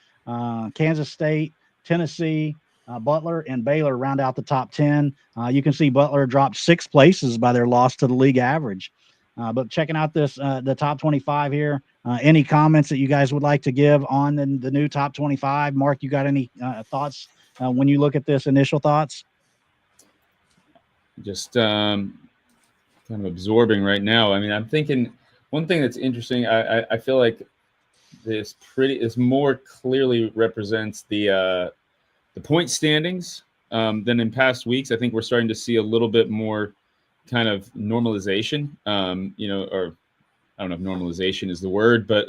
Kansas State, Tennessee, Butler, and Baylor round out the top 10. You can see Butler dropped 6 places by their loss to the league average. But checking out the top 25 here, any comments that you guys would like to give on the new top 25? Mark, you got any thoughts when you look at this, initial thoughts? Just kind of absorbing right now. I mean, I'm thinking one thing that's interesting. I feel like this more clearly represents the point standings than in past weeks. I think we're starting to see a little bit more kind of normalization. Or I don't know if normalization is the word, but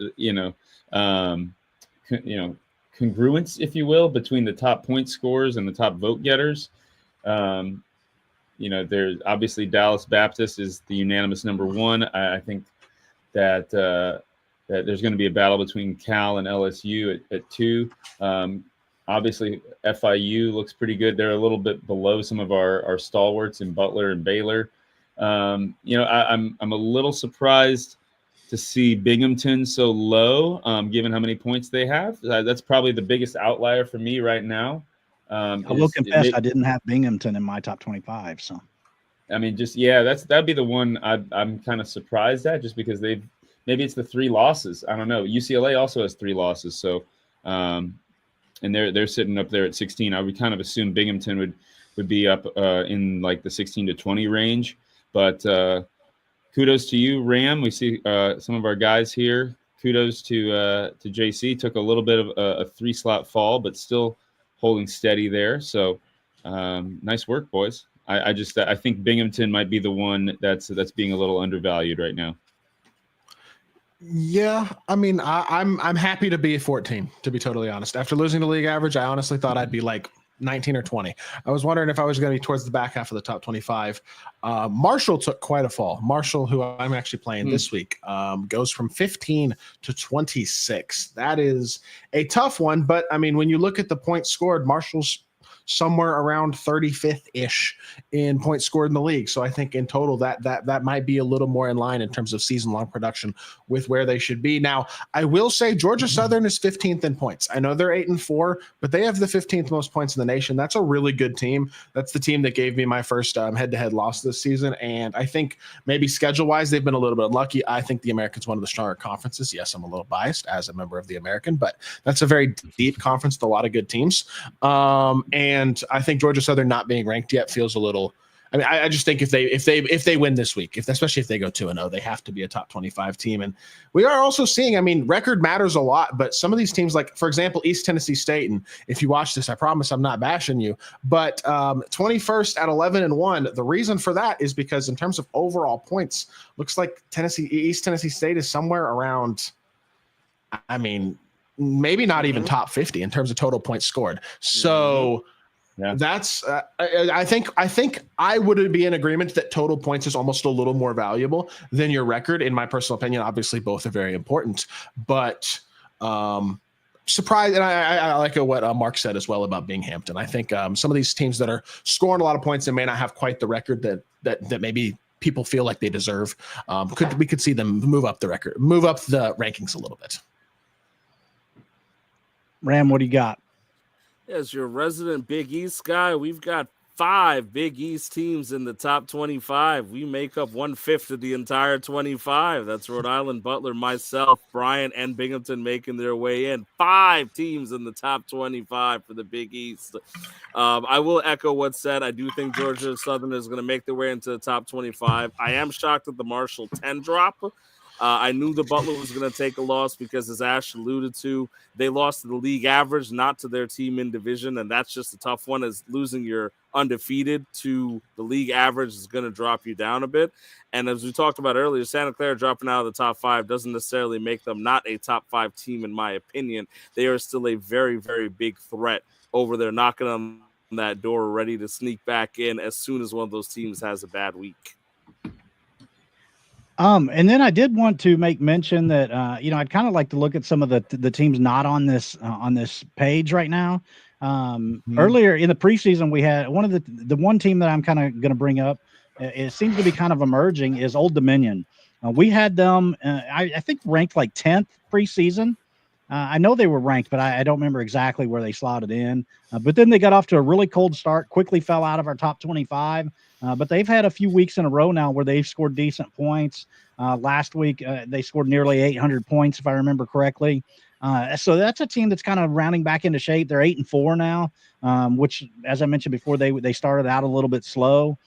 congruence, if you will, between the top point scorers and the top vote getters. There's obviously Dallas Baptist is the unanimous number 1. I think that there's going to be a battle between Cal and LSU at 2. Obviously, FIU looks pretty good. They're a little bit below some of our stalwarts in Butler and Baylor. I'm a little surprised to see Binghamton so low, given how many points they have. That's probably the biggest outlier for me right now. I will confess, I didn't have Binghamton in my top 25. So, I mean, that'd be the one I'm kind of surprised at, just because maybe it's the 3 losses. I don't know. UCLA also has 3 losses, so and they're sitting up there at 16. I would kind of assume Binghamton would be up in the 16 to 20 range. But kudos to you, Ram. We see some of our guys here. Kudos to JC. Took a little bit of a 3-slot fall, but still holding steady there. So nice work, boys. I think Binghamton might be the one that's being a little undervalued right now. Yeah, I mean, I'm happy to be 14, to be totally honest. After losing the league average, I honestly thought I'd be 19 or 20. I was wondering if I was going to be towards the back half of the top 25. Marshall took quite a fall. Marshall, who I'm actually playing this week, goes from 15 to 26. That is a tough one. But I mean, when you look at the points scored, Marshall's somewhere around 35th-ish in points scored in the league. So I think in total that might be a little more in line in terms of season-long production with where they should be. Now, I will say Georgia Southern is 15th in points. I know they're 8-4, but they have the 15th most points in the nation. That's a really good team. That's the team that gave me my first head-to-head loss this season. And I think maybe schedule-wise, they've been a little bit unlucky. I think the American's one of the stronger conferences. Yes, I'm a little biased as a member of the American, but that's a very deep conference with a lot of good teams. And I think Georgia Southern not being ranked yet feels a little. I mean, I just think if they win this week, especially if they go 2-0, they have to be a top 25 team. And we are also seeing, I mean, record matters a lot, but some of these teams, like for example, East Tennessee State, and if you watch this, I promise I'm not bashing you, but 21st at 11-1. The reason for that is because in terms of overall points, looks like East Tennessee State is somewhere around. I mean, maybe not even top 50 in terms of total points scored. So. Yeah. That's I think I would be in agreement that total points is almost a little more valuable than your record, in my personal opinion. Obviously, both are very important, but surprised, and I like what Mark said as well about Binghamton. I think some of these teams that are scoring a lot of points and may not have quite the record that maybe people feel like they deserve, we could see them move up the rankings a little bit. Ram, what do you got? As your resident Big East guy, we've got 5 Big East teams in the top 25. We make up 1/5 of the entire 25. That's Rhode Island, Butler, myself, Bryant, and Binghamton making their way in. 5 teams in the top 25 for the Big East. I will echo what's said. I do think Georgia Southern is going to make their way into the top 25. I am shocked at the Marshall 10 drop. I knew the Butler was going to take a loss because, as Ash alluded to, they lost to the league average, not to their team in division, and that's just a tough one, as losing your undefeated to the league average is going to drop you down a bit. And as we talked about earlier, Santa Clara dropping out of the top 5 doesn't necessarily make them not a top 5 team, in my opinion. They are still a very, very big threat over there, knocking on that door, ready to sneak back in as soon as one of those teams has a bad week. And then I did want to make mention that I'd kind of like to look at some of the teams not on this page right now. Earlier in the preseason, we had one of the one team that I'm kind of going to bring up. It seems to be kind of emerging is Old Dominion. We had them, I think, ranked like 10th preseason. I know they were ranked, but I don't remember exactly where they slotted in. But then they got off to a really cold start, quickly fell out of our top 25. But they've had a few weeks in a row now where they've scored decent points. Last week, they scored nearly 800 points, if I remember correctly. So that's a team that's kind of rounding back into shape. They're 8-4 now, which, as I mentioned before, they started out a little bit slow.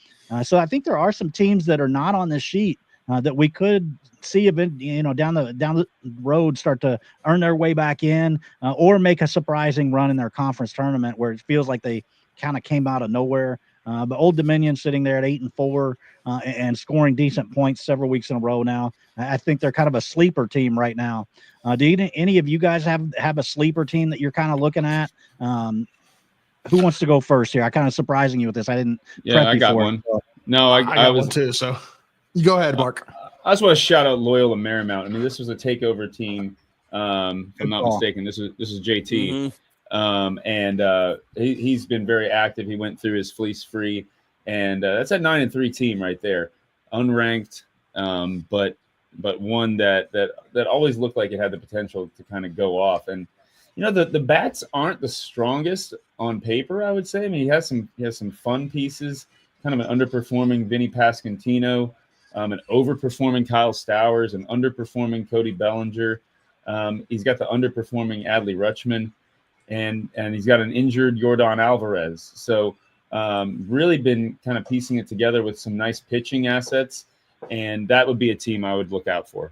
So I think there are some teams that are not on this sheet that we could see down the road start to earn their way back in, or make a surprising run in their conference tournament where it feels like they kind of came out of nowhere. But Old Dominion sitting there at 8-4 and scoring decent points several weeks in a row now. I think they're kind of a sleeper team right now. Do any of you guys have a sleeper team that you're kind of looking at? Who wants to go first here? I kind of surprising you with this. I didn't. Yeah, I got one. No, I got one too. So you go ahead, Mark. I just want to shout out Loyola Marymount. I mean, this was a takeover team. If I'm not mistaken, this is JT. And he's been very active. He went through his fleece free, and that's a 9-3 team right there, unranked, but one that always looked like it had the potential to kind of go off. And the bats aren't the strongest on paper, I would say. I mean, he has some fun pieces, kind of an underperforming Vinny Pascantino, an overperforming Kyle Stowers, an underperforming Cody Bellinger. He's got the underperforming Adley Rutschman. And he's got an injured Yordan Alvarez. So really been kind of piecing it together with some nice pitching assets. And that would be a team I would look out for.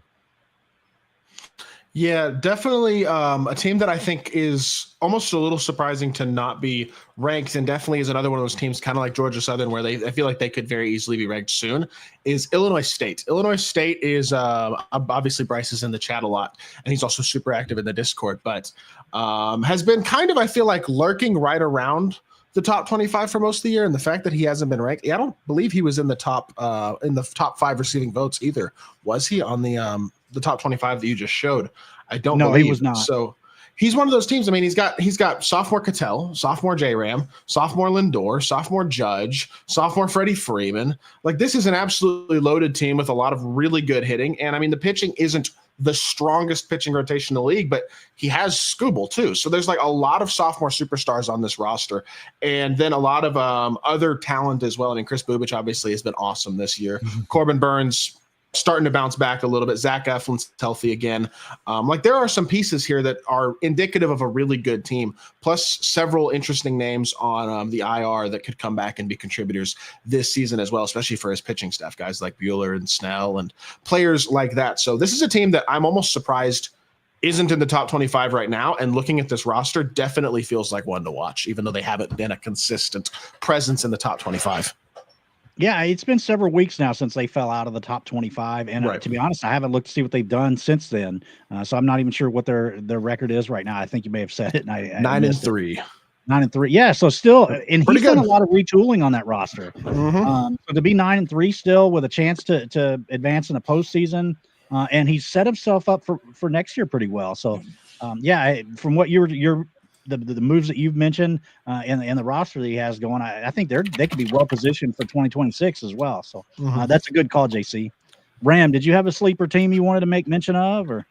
Yeah, definitely a team that I think is almost a little surprising to not be ranked, and definitely is another one of those teams kind of like Georgia Southern where I feel like they could very easily be ranked soon, is Illinois State. Illinois State is obviously Bryce is in the chat a lot, and he's also super active in the Discord, but has been kind of, I feel like, lurking right around the top 25 for most of the year, and the fact that he hasn't been ranked, I don't believe he was in the top 5 receiving votes either. Was he on the top 25 that you just showed? I don't No, believe. he was not. So he's one of those teams. I mean, he's got sophomore Cattell, sophomore J-Ram, sophomore Lindor, sophomore Judge, sophomore Freddie Freeman. Like, this is an absolutely loaded team with a lot of really good hitting. And I mean, the pitching isn't the strongest pitching rotation in the league, but he has Skubal too. So there's like a lot of sophomore superstars on this roster, and then a lot of other talent as well. I mean, Chris Bubich obviously has been awesome this year. Corbin Burns starting to bounce back a little bit. Zach Eflin's healthy again. Like, there are some pieces here that are indicative of a really good team, plus several interesting names on the IR that could come back and be contributors this season as well, especially for his pitching staff, guys like Bueller and Snell and players like that. So this is a team that I'm almost surprised isn't in the top 25 right now, and looking at this roster definitely feels like one to watch, even though they haven't been a consistent presence in the top 25. Yeah, it's been several weeks now since they fell out of the top 25, and Right. to be honest, I haven't looked to see what they've done since then. So I'm not even sure what their record is right now. I think you may have said it. And I 9-3. 9-3. Yeah, so still, and Pretty he's done good. a lot of retooling on that roster. Mm-hmm. So to be 9-3 still with a chance to advance in the postseason, and he's set himself up for next year pretty well. So, from what the moves that you've mentioned and the roster that he has going, I think they could be well positioned for 2026 as well. So that's a good call, JC. Ram, did you have a sleeper team you wanted to make mention of, or?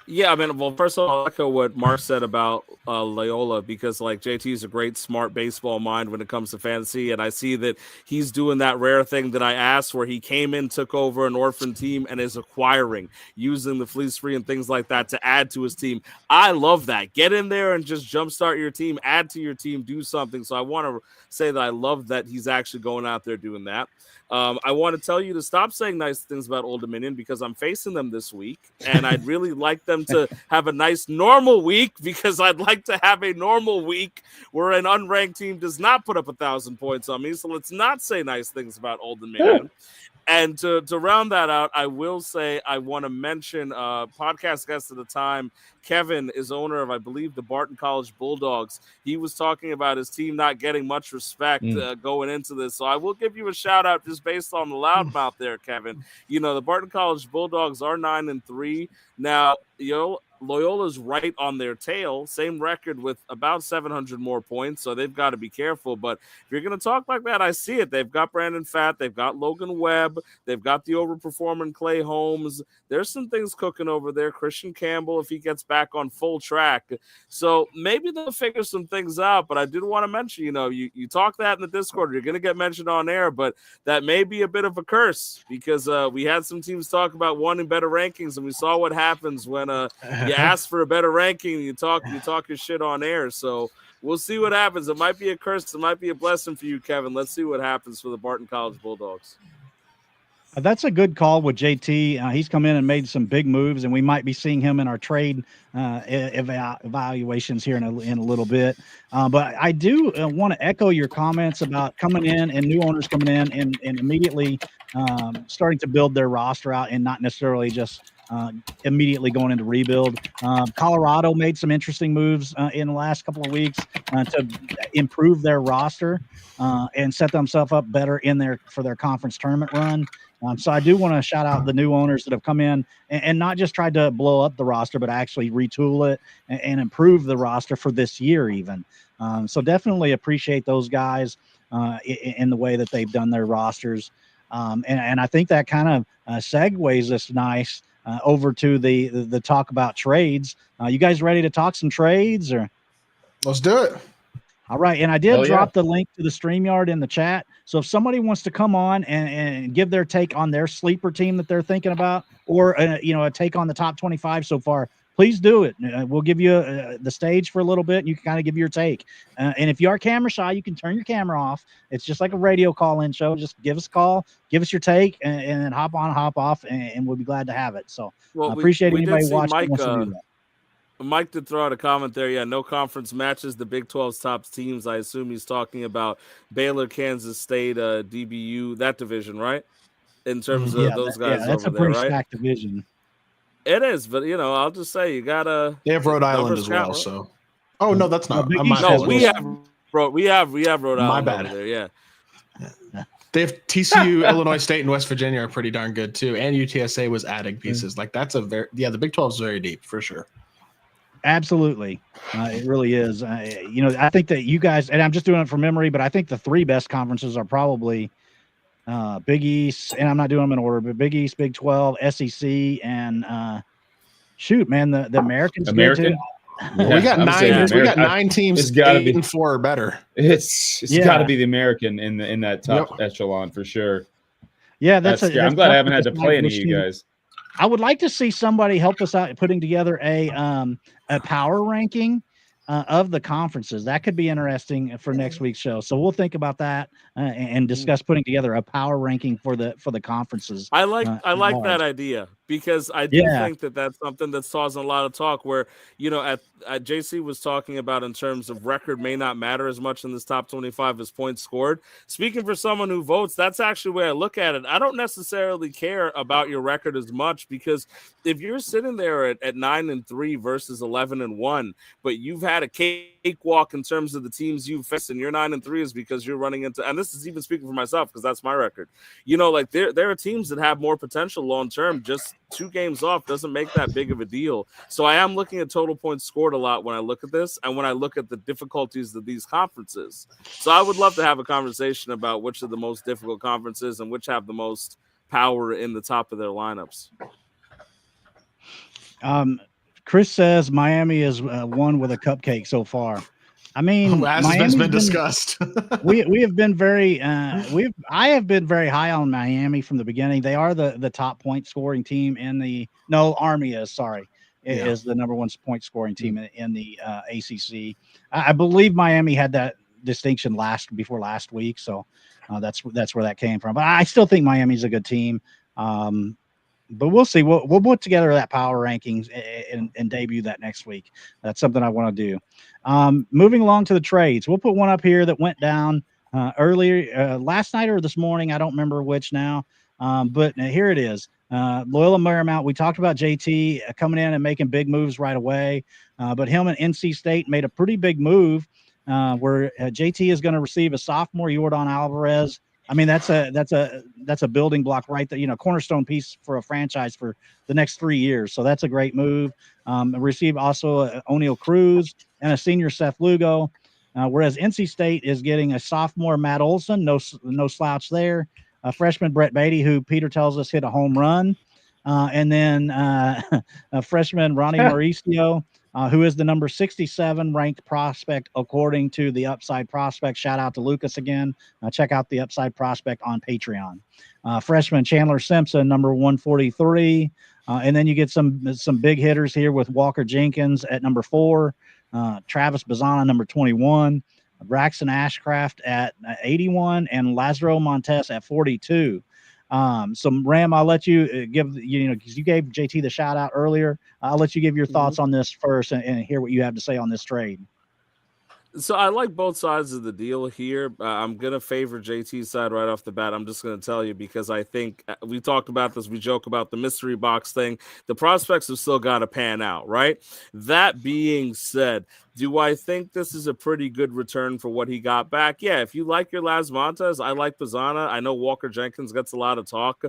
Yeah, I mean, well, first of all, I'll echo what Mark said about Loyola, because like JT is a great, smart baseball mind when it comes to fantasy, and I see that he's doing that rare thing that I asked, where he came in, took over an orphan team, and is acquiring, using the fleece free and things like that to add to his team. I love that. Get in there and just jumpstart your team, add to your team, do something. So I want to say that I love that he's actually going out there doing that. I want to tell you to stop saying nice things about Old Dominion, because I'm facing them this week, and I'd really like them to have a nice normal week, because I'd like to have a normal week where an unranked team does not put up 1,000 points on me. So let's not say nice things about Old Dominion. And to round that out, I will say I want to mention podcast guest at the time, Kevin, is owner of, I believe, the Barton College Bulldogs. He was talking about his team not getting much respect going into this. So I will give you a shout out just based on the loudmouth there, Kevin. You know, the Barton College Bulldogs are 9-3. Now, Loyola's right on their tail, same record with about 700 more points, so they've got to be careful. But if you're going to talk like that, I see it. They've got Brandon Fatt, they've got Logan Webb, they've got the overperforming Clay Holmes. There's some things cooking over there. Christian Campbell, if he gets back on full track. So maybe they'll figure some things out, but I did want to mention, you talk that in the Discord, you're going to get mentioned on air, but that may be a bit of a curse, because we had some teams talk about wanting better rankings, and we saw what happens when you ask for a better ranking, you talk your shit on air. So we'll see what happens. It might be a curse. It might be a blessing for you, Kevin. Let's see what happens for the Barton College Bulldogs. That's a good call with JT. He's come in and made some big moves, and we might be seeing him in our trade evaluations here in a little bit. But I do want to echo your comments about coming in and new owners coming in and immediately starting to build their roster out, and not necessarily just immediately going into rebuild. Colorado made some interesting moves in the last couple of weeks to improve their roster and set themselves up better for their conference tournament run. So I do want to shout out the new owners that have come in and not just tried to blow up the roster, but actually retool it and improve the roster for this year even. So definitely appreciate those guys in the way that they've done their rosters. And I think that kind of segues us nice over to the talk about trades. You guys ready to talk some trades, or? Let's do it. All right. And I did drop the link to the StreamYard in the chat. So if somebody wants to come on and give their take on their sleeper team that they're thinking about, or, a take on the top 25 so far, please do it. We'll give you the stage for a little bit, and you can kind of give your take. And if you are camera shy, you can turn your camera off. It's just like a radio call-in show. Just give us a call, give us your take, and then hop on, hop off, and we'll be glad to have it. So I appreciate anybody watching who wants to do that. Mike did throw out a comment there. Yeah, no conference matches the Big 12's top teams. I assume he's talking about Baylor, Kansas State, DBU, that division, right? In terms of those guys over there, right? That's a pretty stacked division. It is, but I'll just say you gotta. They have Rhode Island as well. So, oh no, that's not. We have Bro, we have Rhode My Island bad. over there. Yeah. They have TCU, Illinois State, and West Virginia are pretty darn good too. And UTSA was adding pieces. Like that's the Big 12 is very deep for sure. Absolutely. It really is. I think that you guys, and I'm just doing it from memory, but I think the three best conferences are probably Big East, and I'm not doing them in order, but Big East, Big 12, SEC, and shoot, man, the Americans good too. Yeah, we got I'm saying 9. We got American. 9 teams. It's got to 8 be and 4 or better. It's Yeah. got to be the American in that top echelon for sure. Yeah, That's I'm glad I haven't had to play any of you guys. I would like to see somebody help us out putting together a power ranking of the conferences. That could be interesting for next week's show. So we'll think about that and discuss putting together a power ranking for the conferences. I like that idea, because I do think that that's something that's causing a lot of talk where, at JC was talking about in terms of record may not matter as much in this top 25 as points scored. Speaking for someone who votes, that's actually where I look at it. I don't necessarily care about your record as much, because if you're sitting there at 9-3 versus 11-1, but you've had a cakewalk in terms of the teams you've faced, and you're 9-3 is because you're running into, and this is even speaking for myself because that's my record. Like there are teams that have more potential long term. Just 2 games off doesn't make that big of a deal. So I am looking at total points scored a lot when I look at this, and when I look at the difficulties of these conferences. So I would love to have a conversation about which are the most difficult conferences and which have the most power in the top of their lineups. Chris says Miami is one with a cupcake so far. I mean, as has been discussed. we have been very I have been very high on Miami from the beginning. They are the top point scoring team in Army is is the number 1 point scoring team in the ACC. I believe Miami had that distinction before last week, so that's where that came from. But I still think Miami's a good team. But we'll see. We'll put together that power rankings and debut that next week. That's something I want to do. Moving along to the trades, we'll put one up here that went down earlier last night or this morning. I don't remember which now, but here it is. Loyola Marymount. We talked about JT coming in and making big moves right away, but him and NC State made a pretty big move where JT is going to receive a sophomore Jordan Alvarez. I mean, that's a building block right there, cornerstone piece for a franchise for the next 3 years. So that's a great move. Receive also O'Neal Cruz and a senior Seth Lugo, whereas NC State is getting a sophomore Matt Olson, no slouch there. A freshman Brett Beatty, who Peter tells us hit a home run, and then a freshman Ronnie Mauricio, who is the number 67 ranked prospect according to the Upside Prospect. Shout out to Lucas again. Check out the Upside Prospect on Patreon. Freshman Chandler Simpson, number 143. And then you get some big hitters here with Walker Jenkins at number 4, Travis Bazana, number 21, Braxton Ashcraft at 81, and Lazaro Montes at 42. So Ram, I'll let you give, because you gave JT the shout out earlier. I'll let you give your thoughts on this first and hear what you have to say on this trade. So I like both sides of the deal here. I'm going to favor JT's side right off the bat. I'm just going to tell you, because I think we talked about this. We joke about the mystery box thing. The prospects have still got to pan out, right? That being said, do I think this is a pretty good return for what he got back? Yeah, if you like your Las Montes, I like Bazana. I know Walker Jenkins gets a lot of talk.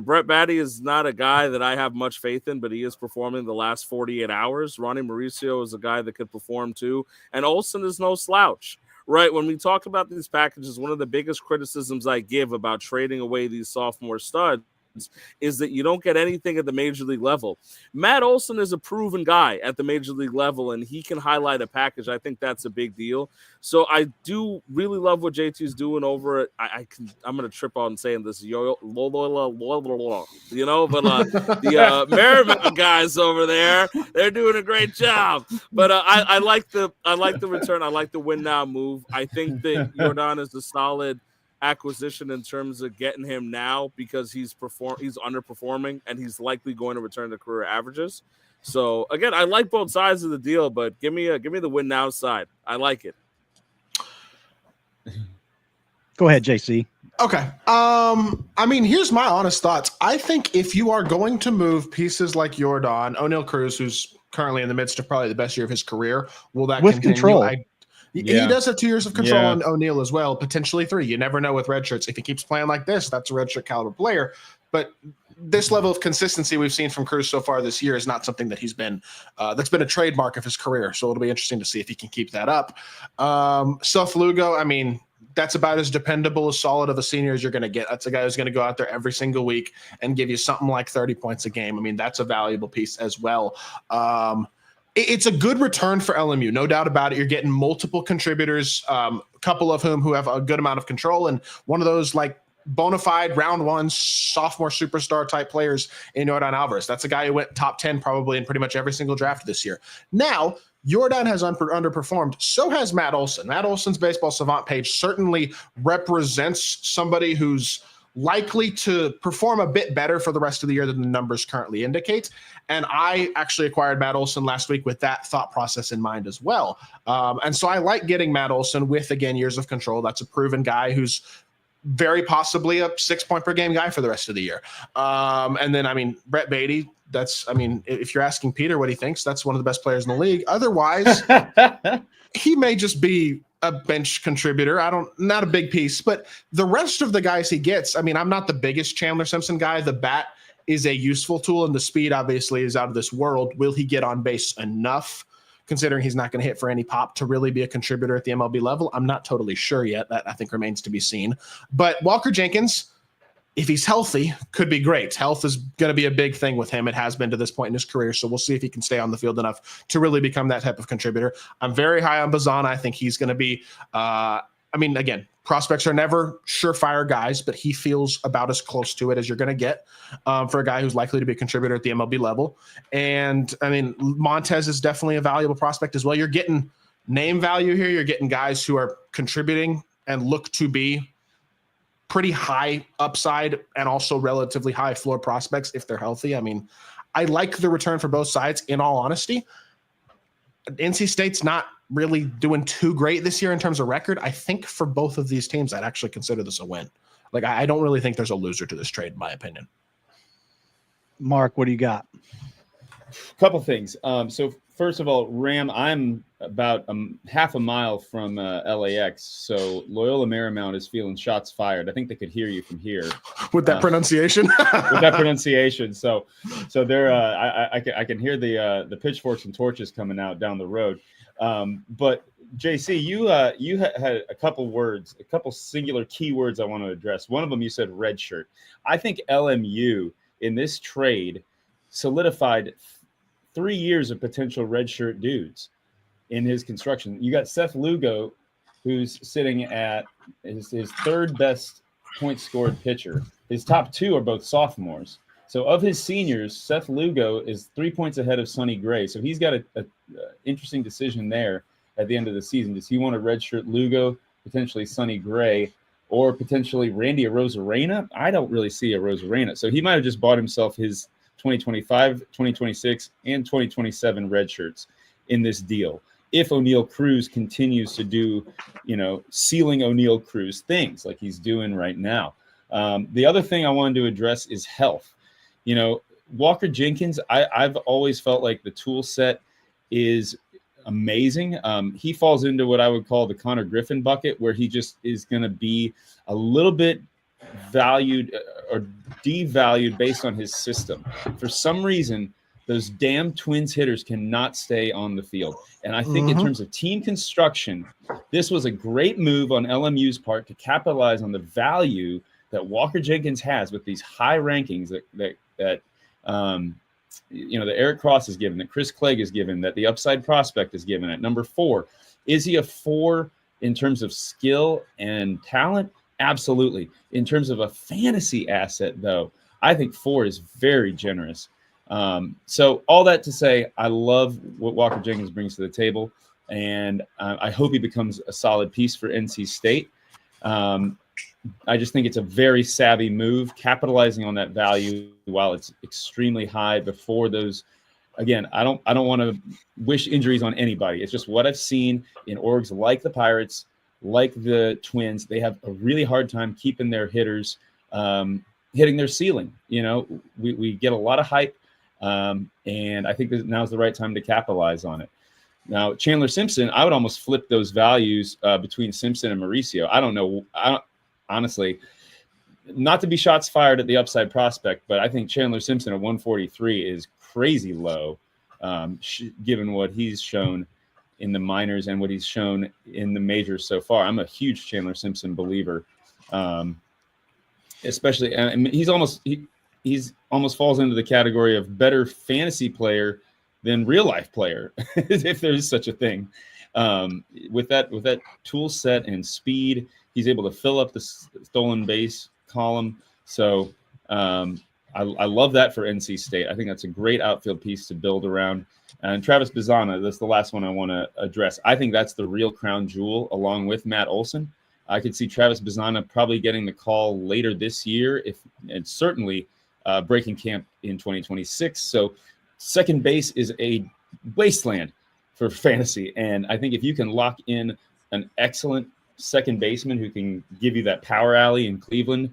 Brett Beatty is not a guy that I have much faith in, but he is performing the last 48 hours. Ronnie Mauricio is a guy that could perform too. And Olsen is no slouch, right? When we talk about these packages, one of the biggest criticisms I give about trading away these sophomore studs is that you don't get anything at the major league level. Matt Olson is a proven guy at the major league level, and he can highlight a package. I think that's a big deal. So I do really love what JT's doing over it. I'm going to trip on saying this, but the Marymount guys over there, they're doing a great job. But I like the return. I like the win now move. I think that Jordan is a solid acquisition in terms of getting him now, because he's underperforming and he's likely going to return to career averages. So again, I like both sides of the deal, but give me the win now side. I like it. Go ahead, JC. Okay. I mean, here's my honest thoughts. I think if you are going to move pieces like Jordan, O'Neal Cruz, who's currently in the midst of probably the best year of his career, will that with continue? control? He Yeah. does have 2 years of control Yeah. on O'Neal as well, potentially 3. You never know with red shirts. If he keeps playing like this, that's a red shirt caliber player. But this level of consistency we've seen from Cruz so far this year is not something that he's been that's been a trademark of his career. So it'll be interesting to see if he can keep that up. Seth Lugo, I mean, that's about as dependable, as solid of a senior as you're going to get. That's a guy who's going to go out there every single week and give you something like 30 points a game. I mean, that's a valuable piece as well. It's a good return for LMU, no doubt about it. You're getting multiple contributors, a couple of whom who have a good amount of control, and one of those like bona fide round one sophomore superstar type players in Jordan Alvarez. That's a guy who went top 10 probably in pretty much every single draft this year. Now, Jordan has underperformed. So has Matt Olson. Matt Olson's Baseball Savant page certainly represents somebody who's likely to perform a bit better for the rest of the year than the numbers currently indicate. And I actually acquired Matt Olson last week with that thought process in mind as well. And so I like getting Matt Olson with, again, years of control. That's a proven guy who's very possibly a 6 point per game guy for the rest of the year. And then, I mean, Brett Beatty, if you're asking Peter what he thinks, that's one of the best players in the league. Otherwise, he may just be a bench contributor. Not a big piece, but the rest of the guys he gets, I mean, I'm not the biggest Chandler Simpson guy. The bat is a useful tool, and the speed obviously is out of this world. Will he get on base enough, considering he's not going to hit for any pop, to really be a contributor at the MLB level? I'm not totally sure yet. That I think remains to be seen. But Walker Jenkins, if he's healthy, could be great. Health is going to be a big thing with him. It has been to this point in his career. So we'll see if he can stay on the field enough to really become that type of contributor. I'm very high on Bazana. I think he's going to be, again, prospects are never surefire guys, but he feels about as close to it as you're going to get for a guy who's likely to be a contributor at the MLB level. And I mean, Montez is definitely a valuable prospect as well. You're getting name value here. You're getting guys who are contributing and look to be pretty high upside and also relatively high floor prospects if they're healthy. I mean, I like the return for both sides, in all honesty. NC State's not really doing too great this year in terms of record. I think for both of these teams, I'd actually consider this a win. Like, I don't really think there's a loser to this trade, in my opinion. Mark, what do you got? A couple things. So first of all, Ram, I'm about half a mile from LAX, so Loyola Marymount is feeling shots fired. I think they could hear you from here with that pronunciation. With that pronunciation, so they're I can hear the pitchforks and torches coming out down the road. But JC, you had a couple singular keywords I want to address. One of them you said red shirt. I think LMU in this trade solidified 3 years of potential redshirt dudes in his construction. You got Seth Lugo, who's sitting at his third best point scored pitcher. His top two are both sophomores. So of his seniors, Seth Lugo is 3 points ahead of Sonny Gray. So he's got a interesting decision there at the end of the season. Does he want to redshirt Lugo, potentially Sonny Gray, or potentially Randy Arozarena? I don't really see Arozarena. So he might have just bought himself his 2025, 2026, and 2027 red shirts in this deal. If O'Neal Cruz continues to do, ceiling O'Neal Cruz things like he's doing right now. The other thing I wanted to address is health. Walker Jenkins, I've always felt like the tool set is amazing. He falls into what I would call the Connor Griffin bucket, where he just is going to be a little bit valued or devalued based on his system. For some reason, those damn Twins hitters cannot stay on the field. And I think in terms of team construction, this was a great move on LMU's part to capitalize on the value that Walker Jenkins has with these high rankings that Eric Cross is given, that Chris Clegg is given, that the upside prospect is given at number 4. Is he a 4 in terms of skill and talent? Absolutely. In terms of a fantasy asset, though, I think 4 is very generous. So all that to say, I love what Walker Jenkins brings to the table, and I hope he becomes a solid piece for NC State. I just think it's a very savvy move, capitalizing on that value while it's extremely high before those. Again, I don't want to wish injuries on anybody. It's just what I've seen in orgs like the Pirates, like the Twins. They have a really hard time keeping their hitters hitting their ceiling. We get a lot of hype, and I think that now's the right time to capitalize on it. Now, Chandler Simpson, I would almost flip those values between Simpson and Mauricio. I don't know. Honestly, not to be shots fired at the upside prospect, but I think Chandler Simpson at 143 is crazy low, given what he's shown in the minors and what he's shown in the majors so far. I'm a huge Chandler Simpson believer, especially, and he's almost falls into the category of better fantasy player than real life player, if there's such a thing. With that tool set and speed, he's able to fill up the stolen base column. So I love that for NC State. I think that's a great outfield piece to build around. And Travis Bazzana, that's the last one I want to address. I think that's the real crown jewel, along with Matt Olson. I could see Travis Bazzana probably getting the call later this year, and certainly breaking camp in 2026. So second base is a wasteland for fantasy. And I think if you can lock in an excellent second baseman who can give you that power alley in Cleveland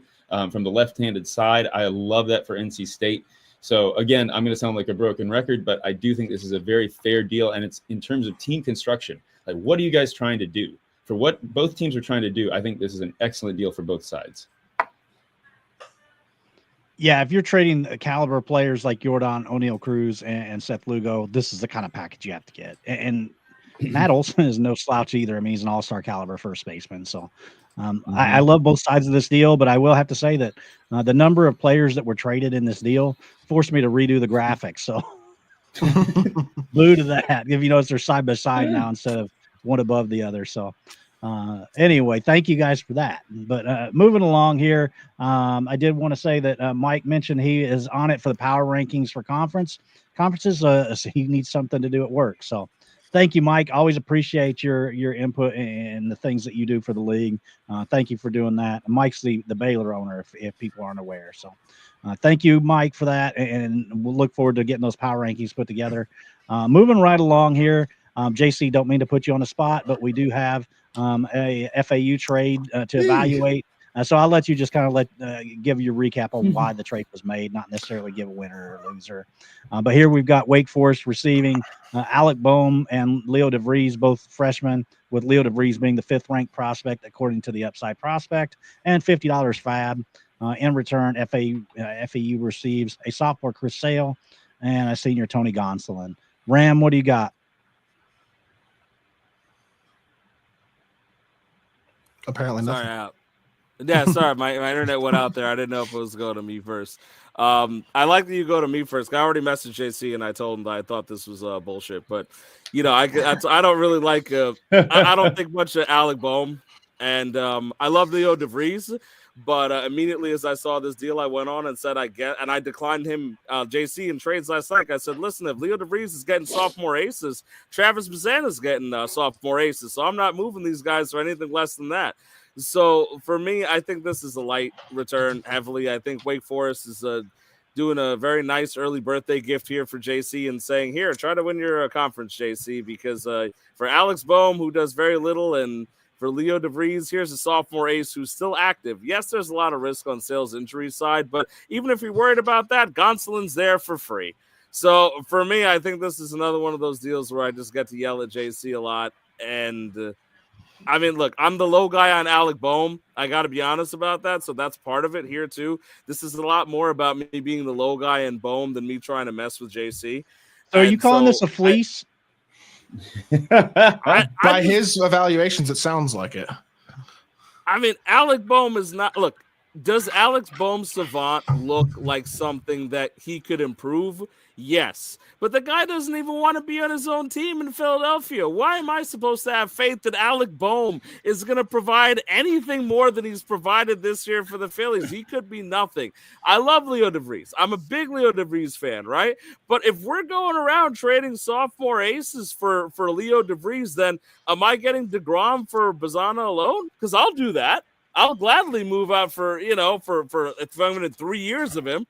from the left-handed side, I love that for NC State. So again, I'm going to sound like a broken record, but I do think this is a very fair deal. And it's in terms of team construction. Like, what are you guys trying to do? For what both teams are trying to do, I think this is an excellent deal for both sides. Yeah, if you're trading caliber players like Jordan O'Neal Cruz and Seth Lugo, this is the kind of package you have to get. And Matt Olson is no slouch either. I mean, he's an all-star caliber first baseman. So I love both sides of this deal, but I will have to say that the number of players that were traded in this deal forced me to redo the graphics. So boo to that. If you notice, they're side by side now instead of one above the other. So anyway, thank you guys for that. But moving along here, I did want to say that Mike mentioned he is on it for the power rankings for conferences. So he needs something to do at work. So thank you, Mike. Always appreciate your input and the things that you do for the league. Thank you for doing that. Mike's the Baylor owner, if people aren't aware. So thank you, Mike, for that. And we'll look forward to getting those power rankings put together. Moving right along here, JC, don't mean to put you on the spot, but we do have a FAU trade to evaluate. So I'll let you just kind of give your recap on why the trade was made, not necessarily give a winner or loser. But here we've got Wake Forest receiving Alec Boehm and Leo DeVries, both freshmen, with Leo DeVries being the 5th ranked prospect according to the Upside Prospect, and $50 fab. In return, FAU receives a sophomore Chris Sale and a senior Tony Gonsolin. Ram, what do you got? Apparently nothing. Sorry, yeah, sorry, my internet went out there. I didn't know if it was going to me first. I like that you go to me first. I already messaged JC and I told him that I thought this was bullshit. But I don't really like. I don't think much of Alec Boehm, and I love Leo DeVries. But immediately as I saw this deal, I went on and said and I declined him, JC, in trades last night. I said, listen, if Leo DeVries is getting sophomore aces, Travis Bazzana is getting sophomore aces. So I'm not moving these guys for anything less than that. So for me, I think this is a light return heavily. I think Wake Forest is doing a very nice early birthday gift here for JC and saying, here, try to win your conference, JC, because for Alex Boehm, who does very little, and for Leo DeVries, here's a sophomore ace who's still active. Yes, there's a lot of risk on Sale's injury side, but even if you're worried about that, Gonsolin's there for free. So for me, I think this is another one of those deals where I just get to yell at JC a lot. And I mean, look, I'm the low guy on Alec Boehm. I got to be honest about that. So that's part of it here, too. This is a lot more about me being the low guy in Boehm than me trying to mess with JC. So are you calling this a fleece? By his evaluations, it sounds like it. I mean, Alec Boehm is not. Look, does Alex Boehm Savant look like something that he could improve? Yes. But the guy doesn't even want to be on his own team in Philadelphia. Why am I supposed to have faith that Alec Boehm is going to provide anything more than he's provided this year for the Phillies? He could be nothing. I love Leo DeVries. I'm a big Leo DeVries fan, right? But if we're going around trading sophomore aces for Leo DeVries, then am I getting DeGrom for Bazzana alone? Because I'll do that. I'll gladly move out for if I'm going to 3 years of him.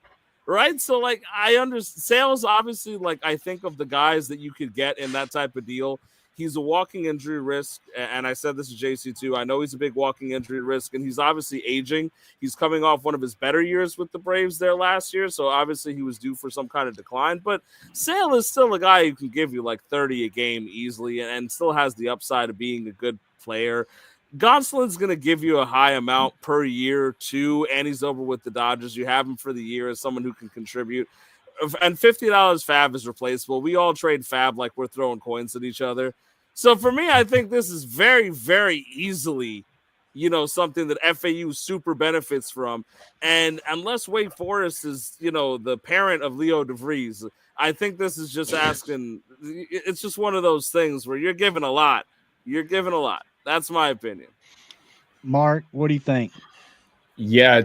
Right. So, like, I understand Sales, obviously, like, I think of the guys that you could get in that type of deal. he's a walking injury risk. And I said this to JC too. I know he's a big walking injury risk, and he's obviously aging. He's coming off one of his better years with the Braves there last year, so obviously he was due for some kind of decline. But Sale is still a guy who can give you like 30 a game easily, and still has the upside of being a good player. Gonsolin's going to give you a high amount per year too, and he's over with the Dodgers. You have him for the year as someone who can contribute. And $50 Fab is replaceable. We all trade Fab like we're throwing coins at each other. So for me, I think this is very, very easily, something that FAU super benefits from. And unless Wake Forest is, the parent of Leo DeVries, I think this is just asking. It's just one of those things where you're giving a lot. You're giving a lot. That's my opinion. Mark, what do you think? Yeah,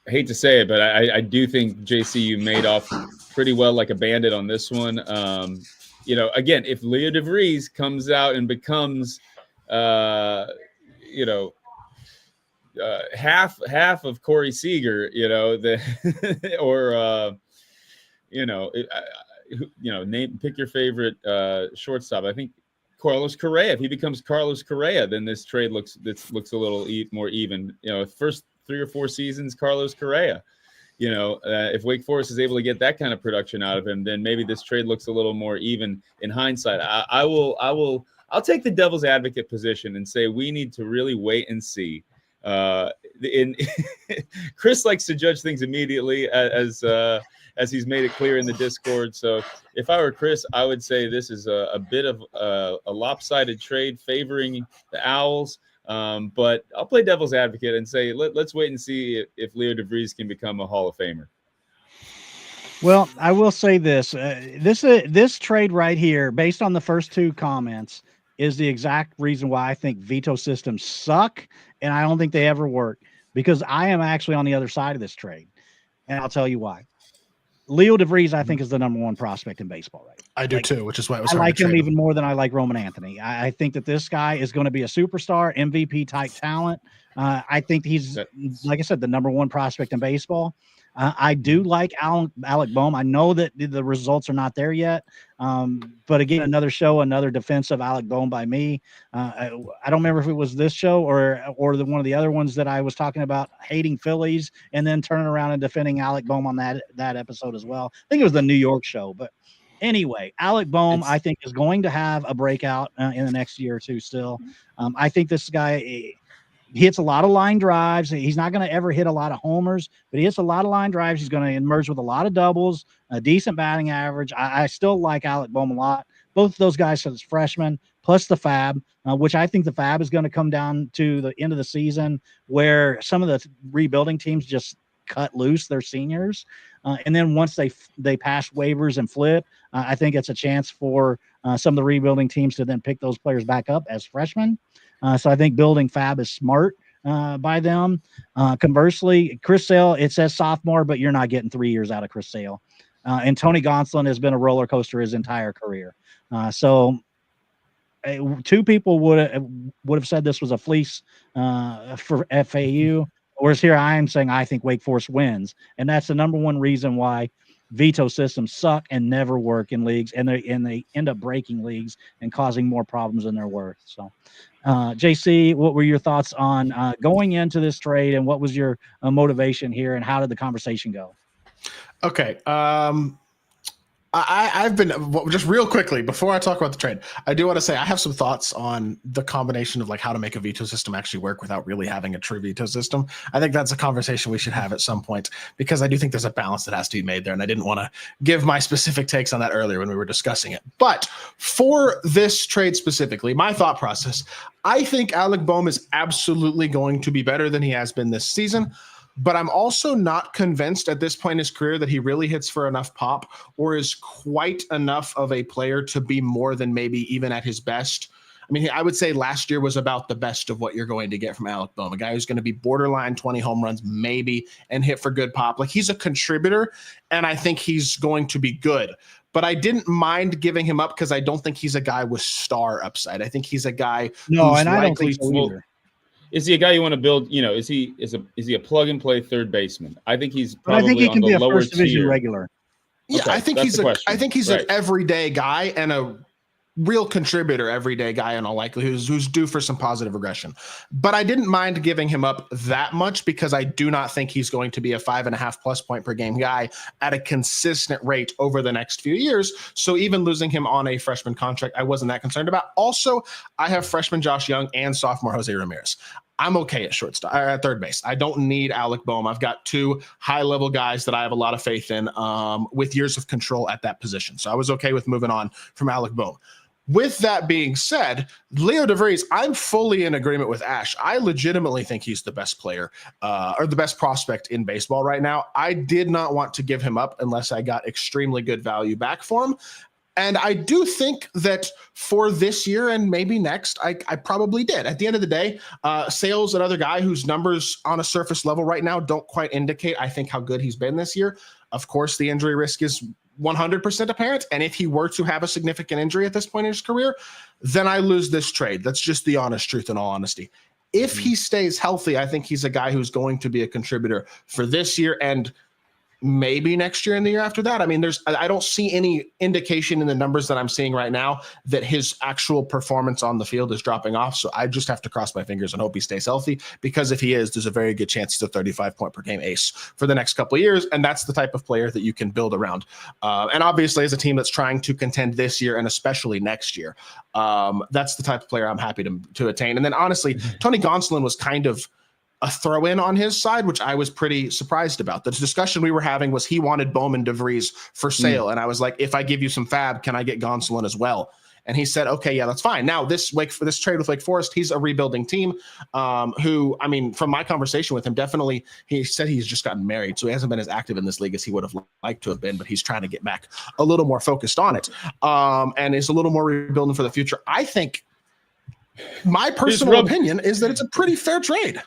I hate to say it, but I do think JC, you made off pretty well like a bandit on this one. Again, if Leo DeVries comes out and becomes, half of Corey Seager, pick your favorite shortstop. I think Carlos Correa. If he becomes Carlos Correa, then this trade looks a little more even. First 3 or 4 seasons, Carlos Correa. If Wake Forest is able to get that kind of production out of him, then maybe this trade looks a little more even in hindsight. I'll take the devil's advocate position and say we need to really wait and see. Chris likes to judge things immediately as he's made it clear in the Discord. So if I were Chris, I would say this is a bit of a lopsided trade favoring the Owls. But I'll play devil's advocate and say let's wait and see if Leo DeVries can become a Hall of Famer. Well, I will say this: this trade right here, based on the first 2 comments, is the exact reason why I think veto systems suck, and I don't think they ever work. Because I am actually on the other side of this trade, and I'll tell you why. Leo DeVries, I think, is the number 1 prospect in baseball right now. I do too, which is why it was I hard like to him trade even more than I like Roman Anthony. I think that this guy is going to be a superstar, MVP type talent. I think he's, like I said, the number 1 prospect in baseball. I do like Alec Bohm. I know that the results are not there yet. But again, another defensive Alec Bohm by me. I don't remember if it was this show or one of the other ones that I was talking about hating Phillies and then turning around and defending Alec Bohm on that episode as well. I think it was the New York show. But anyway, Alec Bohm, I think, is going to have a breakout in the next year or two still. I think this guy – he hits a lot of line drives. He's not going to ever hit a lot of homers, but he hits a lot of line drives. He's going to emerge with a lot of doubles, a decent batting average. I still like Alec Bohm a lot. Both of those guys as freshmen, plus the Fab, which I think the Fab is going to come down to the end of the season where some of the rebuilding teams just cut loose their seniors. And then once they pass waivers and flip, I think it's a chance for some of the rebuilding teams to then pick those players back up as freshmen. So I think building Fab is smart by them. Conversely, Chris Sale, it says sophomore, but you're not getting 3 years out of Chris Sale. And Tony Gonsolin has been a roller coaster his entire career. So 2 people would have said this was a fleece for FAU, whereas here I am saying I think Wake Forest wins. And that's the number 1 reason why veto systems suck and never work in leagues, and they end up breaking leagues and causing more problems than they're worth. So JC, what were your thoughts on going into this trade, and what was your motivation here, and how did the conversation go? Okay. I've been just real quickly before I talk about the trade. I do want to say I have some thoughts on the combination of like how to make a veto system actually work without really having a true veto system. I think that's a conversation we should have at some point because I do think there's a balance that has to be made there, and I didn't want to give my specific takes on that earlier when we were discussing it. But for this trade specifically, my thought process, I think Alec Bohm is absolutely going to be better than he has been this season. But I'm also not convinced at this point in his career that he really hits for enough pop or is quite enough of a player to be more than maybe even at his best. I mean, I would say last year was about the best of what you're going to get from Alec Bohm, a guy who's going to be borderline 20 home runs maybe and hit for good pop. Like, he's a contributor, and I think he's going to be good. But I didn't mind giving him up because I don't think he's a guy with star upside. I think he's a guy who's and I don't think so either. Is he a guy you want to build? Is he a plug and play third baseman? I think he's probably I think he can be a lower first division tier. regular. Yeah, Okay, I think he's an everyday guy and a real contributor, everyday guy in all likelihood, who's due for some positive regression. But I didn't mind giving him up that much because I do not think he's going to be a 5.5+ point per game guy at a consistent rate over the next few years. So even losing him on a freshman contract, I wasn't that concerned about. Also, I have freshman Josh Young and sophomore Jose Ramirez. I'm okay at shortstop, at third base. I don't need Alec Boehm. I've got two high-level guys that I have a lot of faith in with years of control at that position. So I was okay with moving on from Alec Boehm. With that being said, Leo DeVries, I'm fully in agreement with Ash. I legitimately think he's the best player or the best prospect in baseball right now. I did not want to give him up unless I got extremely good value back for him. And I do think that for this year and maybe next, I probably did. At the end of the day, Sale's another guy whose numbers on a surface level right now don't quite indicate, I think, how good he's been this year. Of course, the injury risk is 100% apparent. And if he were to have a significant injury at this point in his career, then I lose this trade. That's just the honest truth in all honesty. If he stays healthy, I think he's a guy who's going to be a contributor for this year and maybe next year and the year after that. I mean, I don't see any indication in the numbers that I'm seeing right now that his actual performance on the field is dropping off. So I just have to cross my fingers and hope he stays healthy, because if he is, there's a very good chance he's a 35 point per game ace for the next couple of years. And that's the type of player that you can build around. And obviously as a team that's trying to contend this year and especially next year, that's the type of player I'm happy to attain. And then honestly, Tony Gonsolin was kind of a throw in on his side, which I was pretty surprised about. The discussion we were having was he wanted Bowman DeVries for sale. And I was like, if I give you some fab, can I get Gonsolin as well? And he said, okay, yeah, that's fine. Now this trade with Wake Forest, he's a rebuilding team who, I mean, from my conversation with him, definitely, he said he's just gotten married. So he hasn't been as active in this league as he would have liked to have been, but he's trying to get back a little more focused on it and is a little more rebuilding for the future. I think my personal opinion is that it's a pretty fair trade.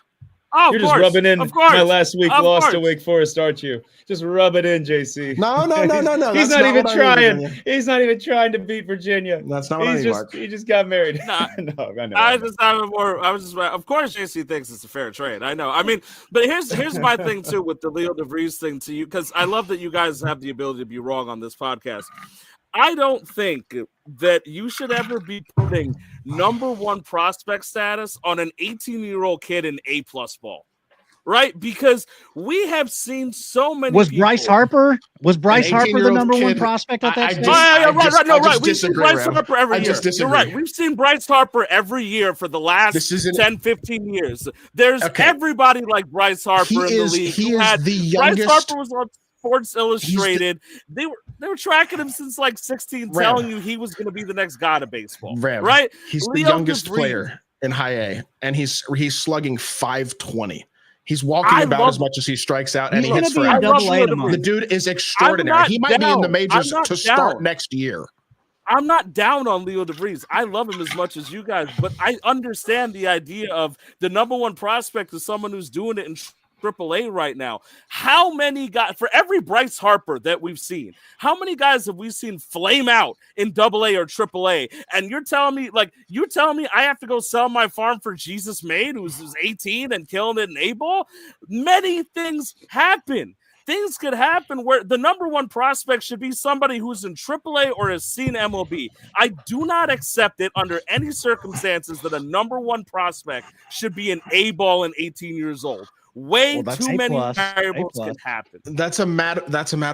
Oh, you're just rubbing in my last week loss to Wake Forest, aren't you? Just rub it in, JC. No. He's not even trying. He's not even trying to beat Virginia. That's not what I mean, Mark. He just got married. Nah, no, I know. I just have more. I was just. Of course, JC thinks it's a fair trade. I know. I mean, but here's my thing too with the Leo DeVries thing to you, because I love that you guys have the ability to be wrong on this podcast. I don't think that you should ever be putting number one prospect status on an 18-year-old kid in A+ ball, right? Because we have seen so many. Was Bryce Harper the number one prospect at that stage? Right. We've seen Bryce Harper every year. You're right. We've seen Bryce Harper every year for the last 10, 15 years. There's everybody like Bryce Harper in the league. He is the youngest. Bryce Harper was on Sports Illustrated. They were tracking him since like 16, telling you he was going to be the next god of baseball. Right? He's the youngest player in high A, and he's slugging .520. He's walking about as much as he strikes out, and he hits for the dude is extraordinary. He might be in the majors to start next year. I'm not down on Leo DeVries. I love him as much as you guys, but I understand the idea of the number one prospect is someone who's doing it in AAA right now. How many guys, for every Bryce Harper that we've seen, how many guys have we seen flame out in AA or AAA? And you're telling me I have to go sell my farm for Jesus Maid, who's 18 and killing it in A-ball? Many things happen. Things could happen where the number one prospect should be somebody who's in AAA or has seen MLB. I do not accept it under any circumstances that a number one prospect should be an A-ball and 18 years old. Way too many variables can happen. That's a matter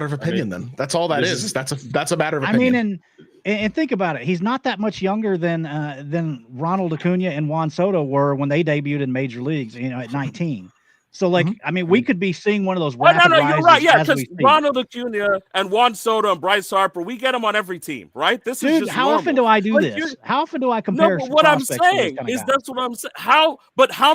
of opinion. Then that's all that is. That's a matter of opinion. I mean, and think about it. He's not that much younger than Ronald Acuna and Juan Soto were when they debuted in major leagues. At 19. So, I mean, we could be seeing one of those rapid rises. You're right. Yeah, because Ronald Acuna and Juan Soto and Bryce Harper, we get them on every team, right? This is just how normal. Often do I do this? How often do I compare? No, but what I'm saying is that's what I'm saying. How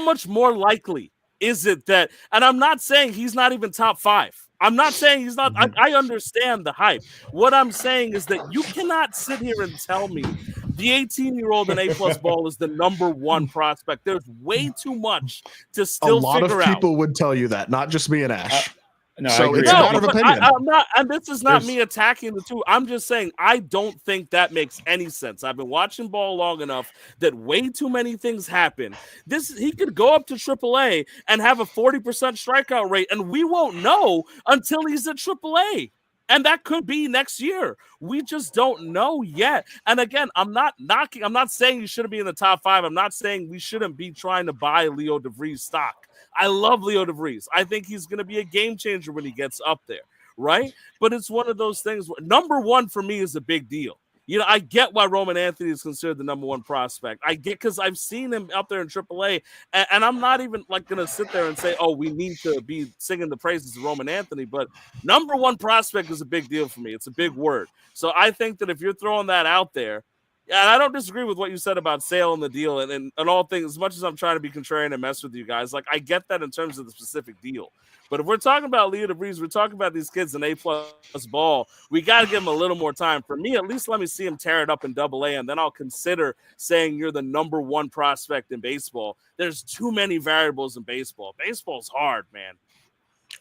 much more likely is it that, and I'm not saying he's not even top 5. I'm not saying he's not. I understand the hype. What I'm saying is that you cannot sit here and tell me the 18-year-old in A+ ball is the number one prospect. There's way too much to still figure out. A lot of people would tell you that, not just me and Ash. No, so it's a matter of opinion. I'm not, and this is not me attacking the two. I'm just saying I don't think that makes any sense. I've been watching ball long enough that way too many things happen. He could go up to AAA and have a 40% strikeout rate, and we won't know until he's at AAA. And that could be next year. We just don't know yet. And again, I'm not saying you shouldn't be in the top 5. I'm not saying we shouldn't be trying to buy Leo DeVries stock. I love Leo DeVries. I think he's going to be a game changer when he gets up there, right? But it's one of those things where number 1 for me is a big deal. You know, I get why Roman Anthony is considered the number 1 prospect. I get, because I've seen him up there in AAA, and I'm not even like going to sit there and say, oh, we need to be singing the praises of Roman Anthony, but number 1 prospect is a big deal for me. It's a big word. So I think that if you're throwing that out there, and I don't disagree with what you said about Sale and the deal and all things, as much as I'm trying to be contrarian and mess with you guys, like I get that in terms of the specific deal. But if we're talking about Leo DeVries, we're talking about these kids in A+ ball, we got to give them a little more time. For me, at least let me see him tear it up in AA, and then I'll consider saying you're the number 1 prospect in baseball. There's too many variables in baseball. Baseball's hard, man.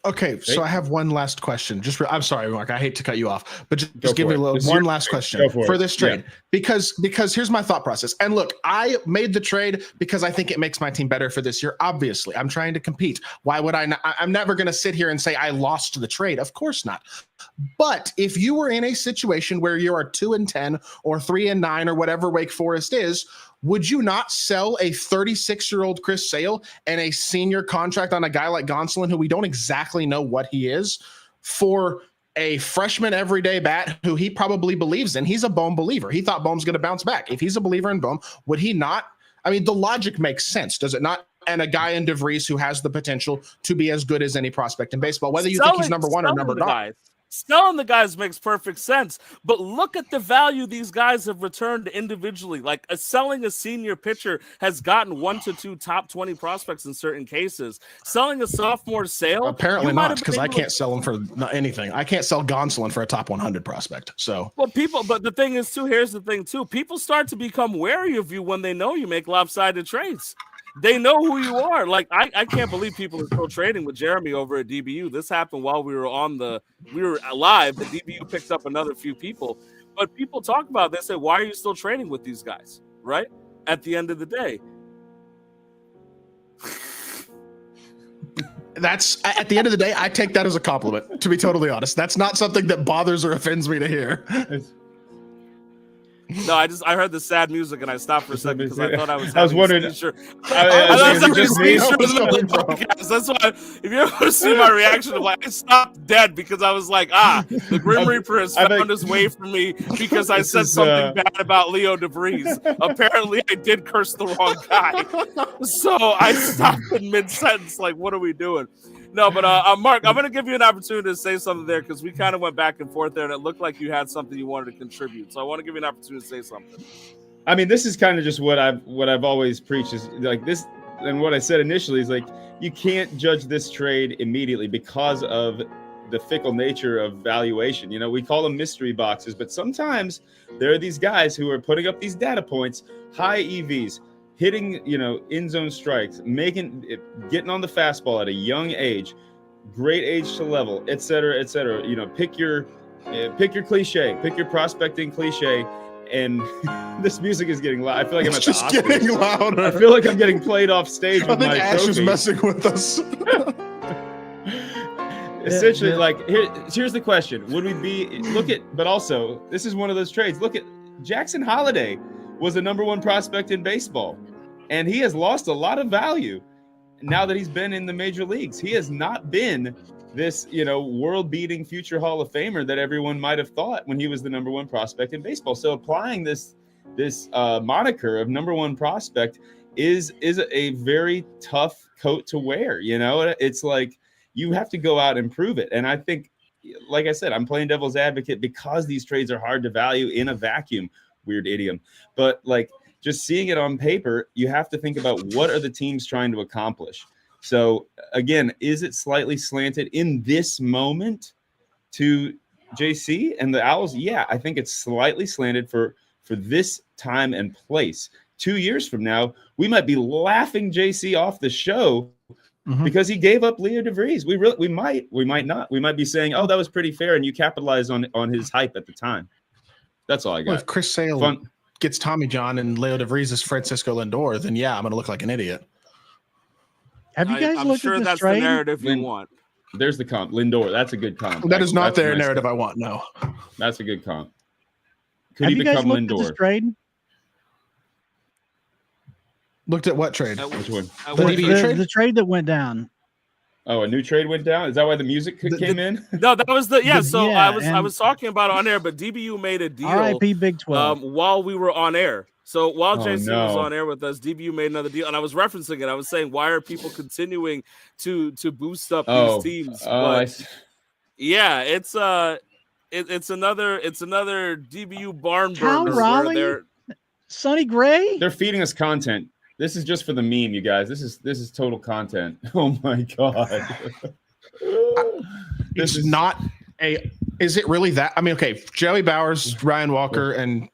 Okay, so I have one last question. I'm sorry, Mark. I hate to cut you off, but just give me one last question for this trade, because here's my thought process. And look, I made the trade because I think it makes my team better for this year. Obviously, I'm trying to compete. Why would I not? I'm never going to sit here and say I lost the trade. Of course not. But if you were in a situation where you are 2-10 or 3-9 or whatever Wake Forest is, would you not sell a 36-year-old Chris Sale and a senior contract on a guy like Gonsolin, who we don't exactly know what he is, for a freshman everyday bat who he probably believes in? He's a Bohm believer. He thought Bohm's going to bounce back. If he's a believer in Bohm, would he not? I mean, the logic makes sense, does it not? And a guy in DeVries who has the potential to be as good as any prospect in baseball, whether you think he's number 1 or number 9. Selling the guys makes perfect sense, but look at the value these guys have returned individually. Like selling a senior pitcher has gotten 1 to 2 top 20 prospects in certain cases. Selling a sophomore Sale, apparently not, because I can't sell him for anything. I can't sell Gonsolin for a top 100 prospect. So, but the thing is too. Here's the thing too. People start to become wary of you when they know you make lopsided trades. They know who you are. Like I can't believe people are still trading with Jeremy over at DBU. This happened while we were live. The DBU picked up another few people, but people talk about this. They say, why are you still trading with these guys? Right? At the end of the day, that's at the end of the day, I take that as a compliment, to be totally honest. That's not something that bothers or offends me to hear. No, I heard the sad music and I stopped for a second because I thought I was wondering. That's why if you ever see my reaction, I'm like, I stopped dead because I was like, the Grim Reaper has found his way for me because I said something bad about Leo DeVries. Apparently, I did curse the wrong guy, so I stopped in mid-sentence. Like, what are we doing? No, but Mark, I'm going to give you an opportunity to say something there because we kind of went back and forth there, and it looked like you had something you wanted to contribute. So I want to give you an opportunity to say something. I mean, this is kind of just what I've always preached is like this, and what I said initially is like you can't judge this trade immediately because of the fickle nature of valuation. You know, we call them mystery boxes, but sometimes there are these guys who are putting up these data points, high EVs, hitting, in zone strikes, getting on the fastball at a young age, great age to level, et cetera, et cetera. Pick your cliche, pick your prospecting cliche. And this music is getting loud. I feel like I'm at the Oscars. Getting louder. I feel like I'm getting played off stage with my Ash trophy. is messing with us. Essentially, like here's the question: would we be but also this is one of those trades. Look at Jackson Holliday was the number 1 prospect in baseball, and he has lost a lot of value now that he's been in the major leagues. He has not been this, world-beating future Hall of Famer that everyone might have thought when he was the number 1 prospect in baseball. So applying this moniker of number 1 prospect is a very tough coat to wear. It's like you have to go out and prove it. And I think, like I said, I'm playing devil's advocate because these trades are hard to value in a vacuum. Weird idiom, but like just seeing it on paper, you have to think about what are the teams trying to accomplish. So again, is it slightly slanted in this moment to JC and the Owls? Yeah, I think it's slightly slanted for this time and place. 2 years from now, we might be laughing JC off the show because he gave up Leo DeVries. We might not. We might be saying, oh, that was pretty fair, and you capitalized on his hype at the time. That's all I got. Well, if Chris Sale gets Tommy John and Leo DeVries is Francisco Lindor, then yeah, I'm going to look like an idiot. Have you guys I'm looked sure at this that's trade? the narrative you want. There's the comp. Lindor. That's a good comp. That is not That's their nice narrative stuff. I want. No. That's a good comp. Could Have he you guys become looked at this Lindor? trade? Looked at what trade? Which one? The DBU trade? The trade that went down. Oh, a new trade went down. Is that why the music came in? No, that was the yeah. So Yeah, I was talking about it on air, but DBU made a deal. R.I.P. Big 12. While we were on air. So while Oh, JC no. was on air with us, DBU made another deal, and I was referencing it. I was saying, why are people continuing to boost up these teams? But yeah, it's another DBU barn Cal burner. Raleigh? Sonny Gray? They're feeding us content. This is just for the meme, you guys. This is total content. Oh my god. This is not a. Is it really that? I mean, okay, Joey Bowers, Ryan Walker, and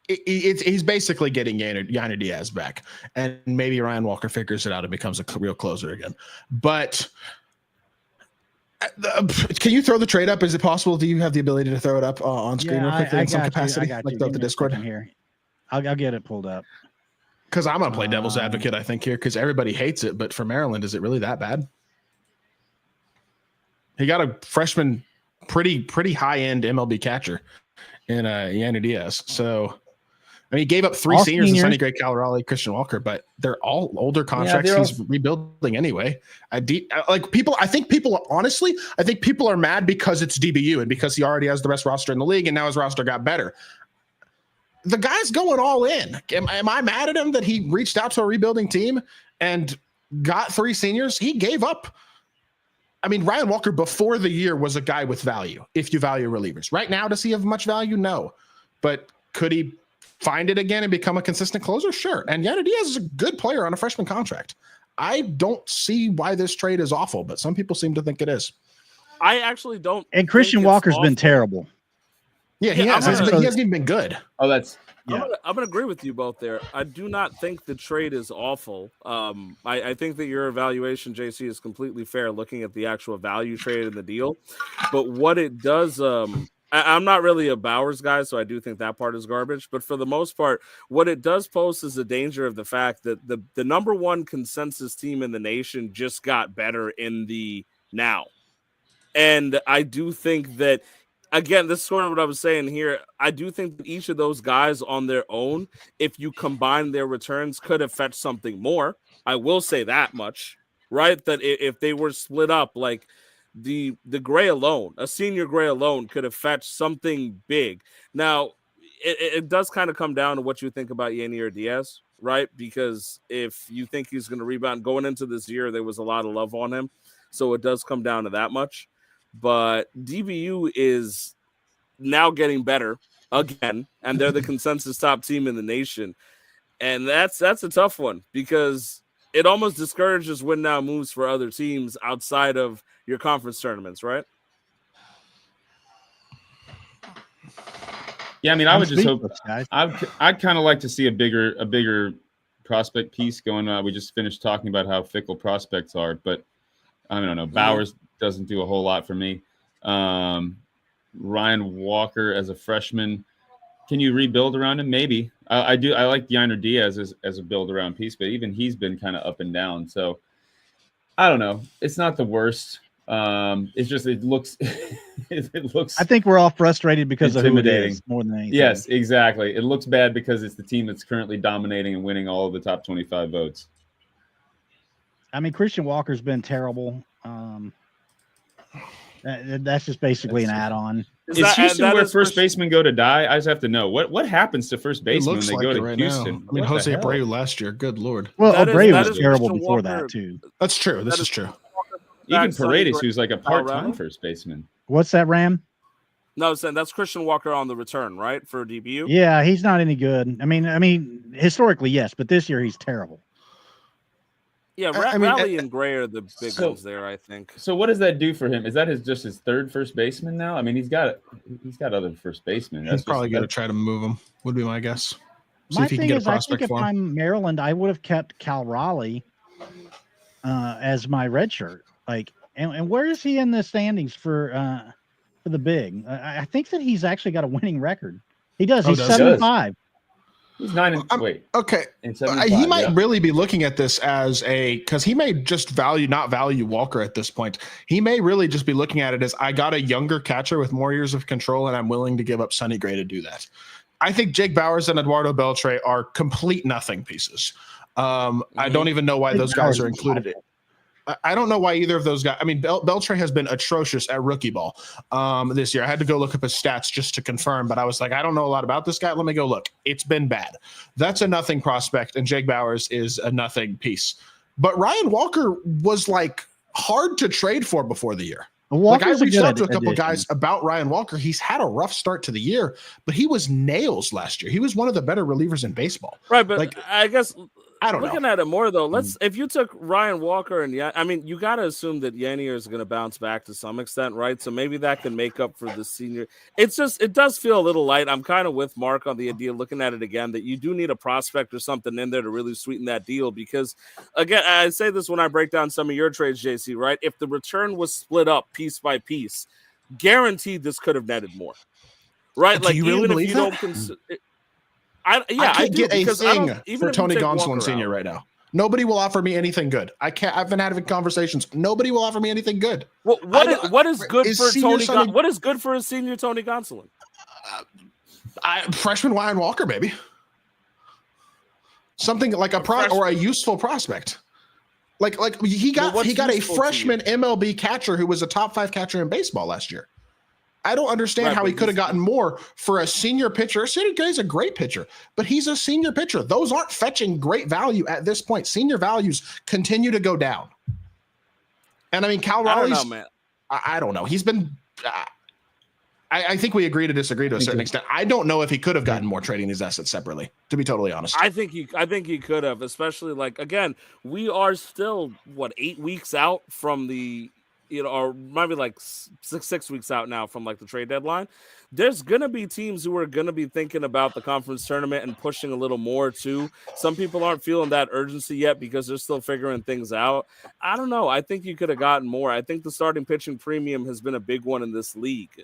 he's basically getting Yainer Diaz back, and maybe Ryan Walker figures it out and becomes a real closer again. But can you throw the trade up? Is it possible? Do you have the ability to throw it up on screen real quickly in some capacity, like the Discord? Here, I'll get it pulled up. Because I'm gonna play devil's advocate, I think, here, because everybody hates it, but for Maryland, is it really that bad? He got a freshman, pretty high end MLB catcher in Yainer Diaz. So, I mean, he gave up three seniors in Sonny Gray, Cal Raleigh, Christian Walker, but they're all older contracts. He's rebuilding anyway. I think people are mad because it's DBU and because he already has the best roster in the league, and now his roster got better. The guy's going all in. Am I mad at him that he reached out to a rebuilding team and got three seniors? He gave up. I mean, Ryan Walker before the year was a guy with value, if you value relievers. Right now, does he have much value? No. But could he find it again and become a consistent closer? Sure. And Yainer Diaz is a good player on a freshman contract. I don't see why this trade is awful, but some people seem to think it is. I actually don't. And Christian Walker's been terrible. Yeah, he has. He hasn't even been good. Oh, that's. Yeah. I'm gonna agree with you both there. I do not think the trade is awful. I think that your evaluation, JC, is completely fair looking at the actual value trade in the deal. But what it does, I'm not really a Bowers guy, so I do think that part is garbage. But for the most part, what it does pose is the danger of the fact that the number one consensus team in the nation just got better in the now. And I do think that, again, this is sort of what I was saying here. I do think that each of those guys on their own, if you combine their returns, could have fetched something more. I will say that much, right? That if they were split up, like the Gray alone, a senior Gray alone could have fetched something big. Now, it does kind of come down to what you think about Yainer Diaz, right? Because if you think he's going to rebound going into this year, there was a lot of love on him. So it does come down to that much. But DBU is now getting better again, and they're the consensus top team in the nation. And that's a tough one because it almost discourages win now moves for other teams outside of your conference tournaments, right? Yeah, I mean, I would just hope I'd kind of like to see a bigger prospect piece going on. We just finished talking about how fickle prospects are, but I don't know. Bowers doesn't do a whole lot for me. Ryan Walker as a freshman, can you rebuild around him? Maybe. I do. I like Yainer Diaz as a build around piece, but even he's been kind of up and down. So I don't know. It's not the worst. It's just it looks. It looks. I think we're all frustrated because intimidating. Of who it is more than anything. Yes, exactly. It looks bad because it's the team that's currently dominating and winning all of the top 25 votes. I mean, Christian Walker's been terrible. That's just basically an add-on. Is Houston where first basemen go to die? I just have to know what happens to first basemen when they go to Houston. I mean, Jose Abreu last year. Good Lord. Well, Abreu was terrible before that too. That's true. This is true. Even Paredes, who's like a part-time first baseman. What's that, Ram? No, saying that's Christian Walker on the return, right, for DBU? Yeah, he's not any good. I mean, historically, yes, but this year he's terrible. Yeah, Raleigh and Gray are the big ones there, I think. So what does that do for him? Is that just his third first baseman now? I mean, he's got other first basemen. He's probably going to try to move him, would be my guess. See if he can get a prospect for him. I think if I'm Maryland, I would have kept Cal Raleigh as my red shirt. Like, and where is he in the standings for the big? I think that he's actually got a winning record. He does. He's 7-5. He's 9 and wait. Okay. And 75, He might yeah. really be looking at this as because he may just not value Walker at this point. He may really just be looking at it as I got a younger catcher with more years of control, and I'm willing to give up Sonny Gray to do that. I think Jake Bauers and Eduardo Beltre are complete nothing pieces. I don't even know why those guys are included. I don't know why either of those guys. I mean, Beltre has been atrocious at rookie ball this year. I had to go look up his stats just to confirm, but I was like, I don't know a lot about this guy. Let me go look. It's been bad. That's a nothing prospect, and Jake Bauers is a nothing piece. But Ryan Walker was like hard to trade for before the year. Like I reached out to a couple guys about Ryan Walker. He's had a rough start to the year, but he was nails last year. He was one of the better relievers in baseball. Right, but like, I guess I don't looking know. at it more though, if you took Ryan Walker and I mean, you got to assume that Yanier is going to bounce back to some extent, right? So maybe that can make up for the senior. It does feel a little light. I'm kind of with Mark on the idea, looking at it again, that you do need a prospect or something in there to really sweeten that deal. Because again, I say this when I break down some of your trades, JC, right? If the return was split up piece by piece, guaranteed this could have netted more, right? Do like you really even if believe you that? don't consider. I can't get a thing even for Tony Gonsolin Sr. right now. Nobody will offer me anything good. I've been having conversations. Nobody will offer me anything good. What is good for Tony? What is good for a senior Tony Gonsolin? Freshman Ryan Walker, baby. Something like a useful prospect. Like he got a freshman MLB catcher who was a top 5 catcher in baseball last year. I don't understand how he could have gotten more for a senior pitcher. Sonny Gray's a great pitcher, but he's a senior pitcher. Those aren't fetching great value at this point. Senior values continue to go down. And I mean, Cal Raleigh's, I don't know, man. I don't know. He's been. I think we agree to disagree to a certain extent. I don't know if he could have gotten more trading these assets separately, to be totally honest. I think he could have, especially like, again, we are still 8 weeks out from the, or maybe like 6 weeks out now from like the trade deadline. There's going to be teams who are going to be thinking about the conference tournament and pushing a little more too. Some people aren't feeling that urgency yet because they're still figuring things out. I don't know. I think you could have gotten more. I think the starting pitching premium has been a big one in this league.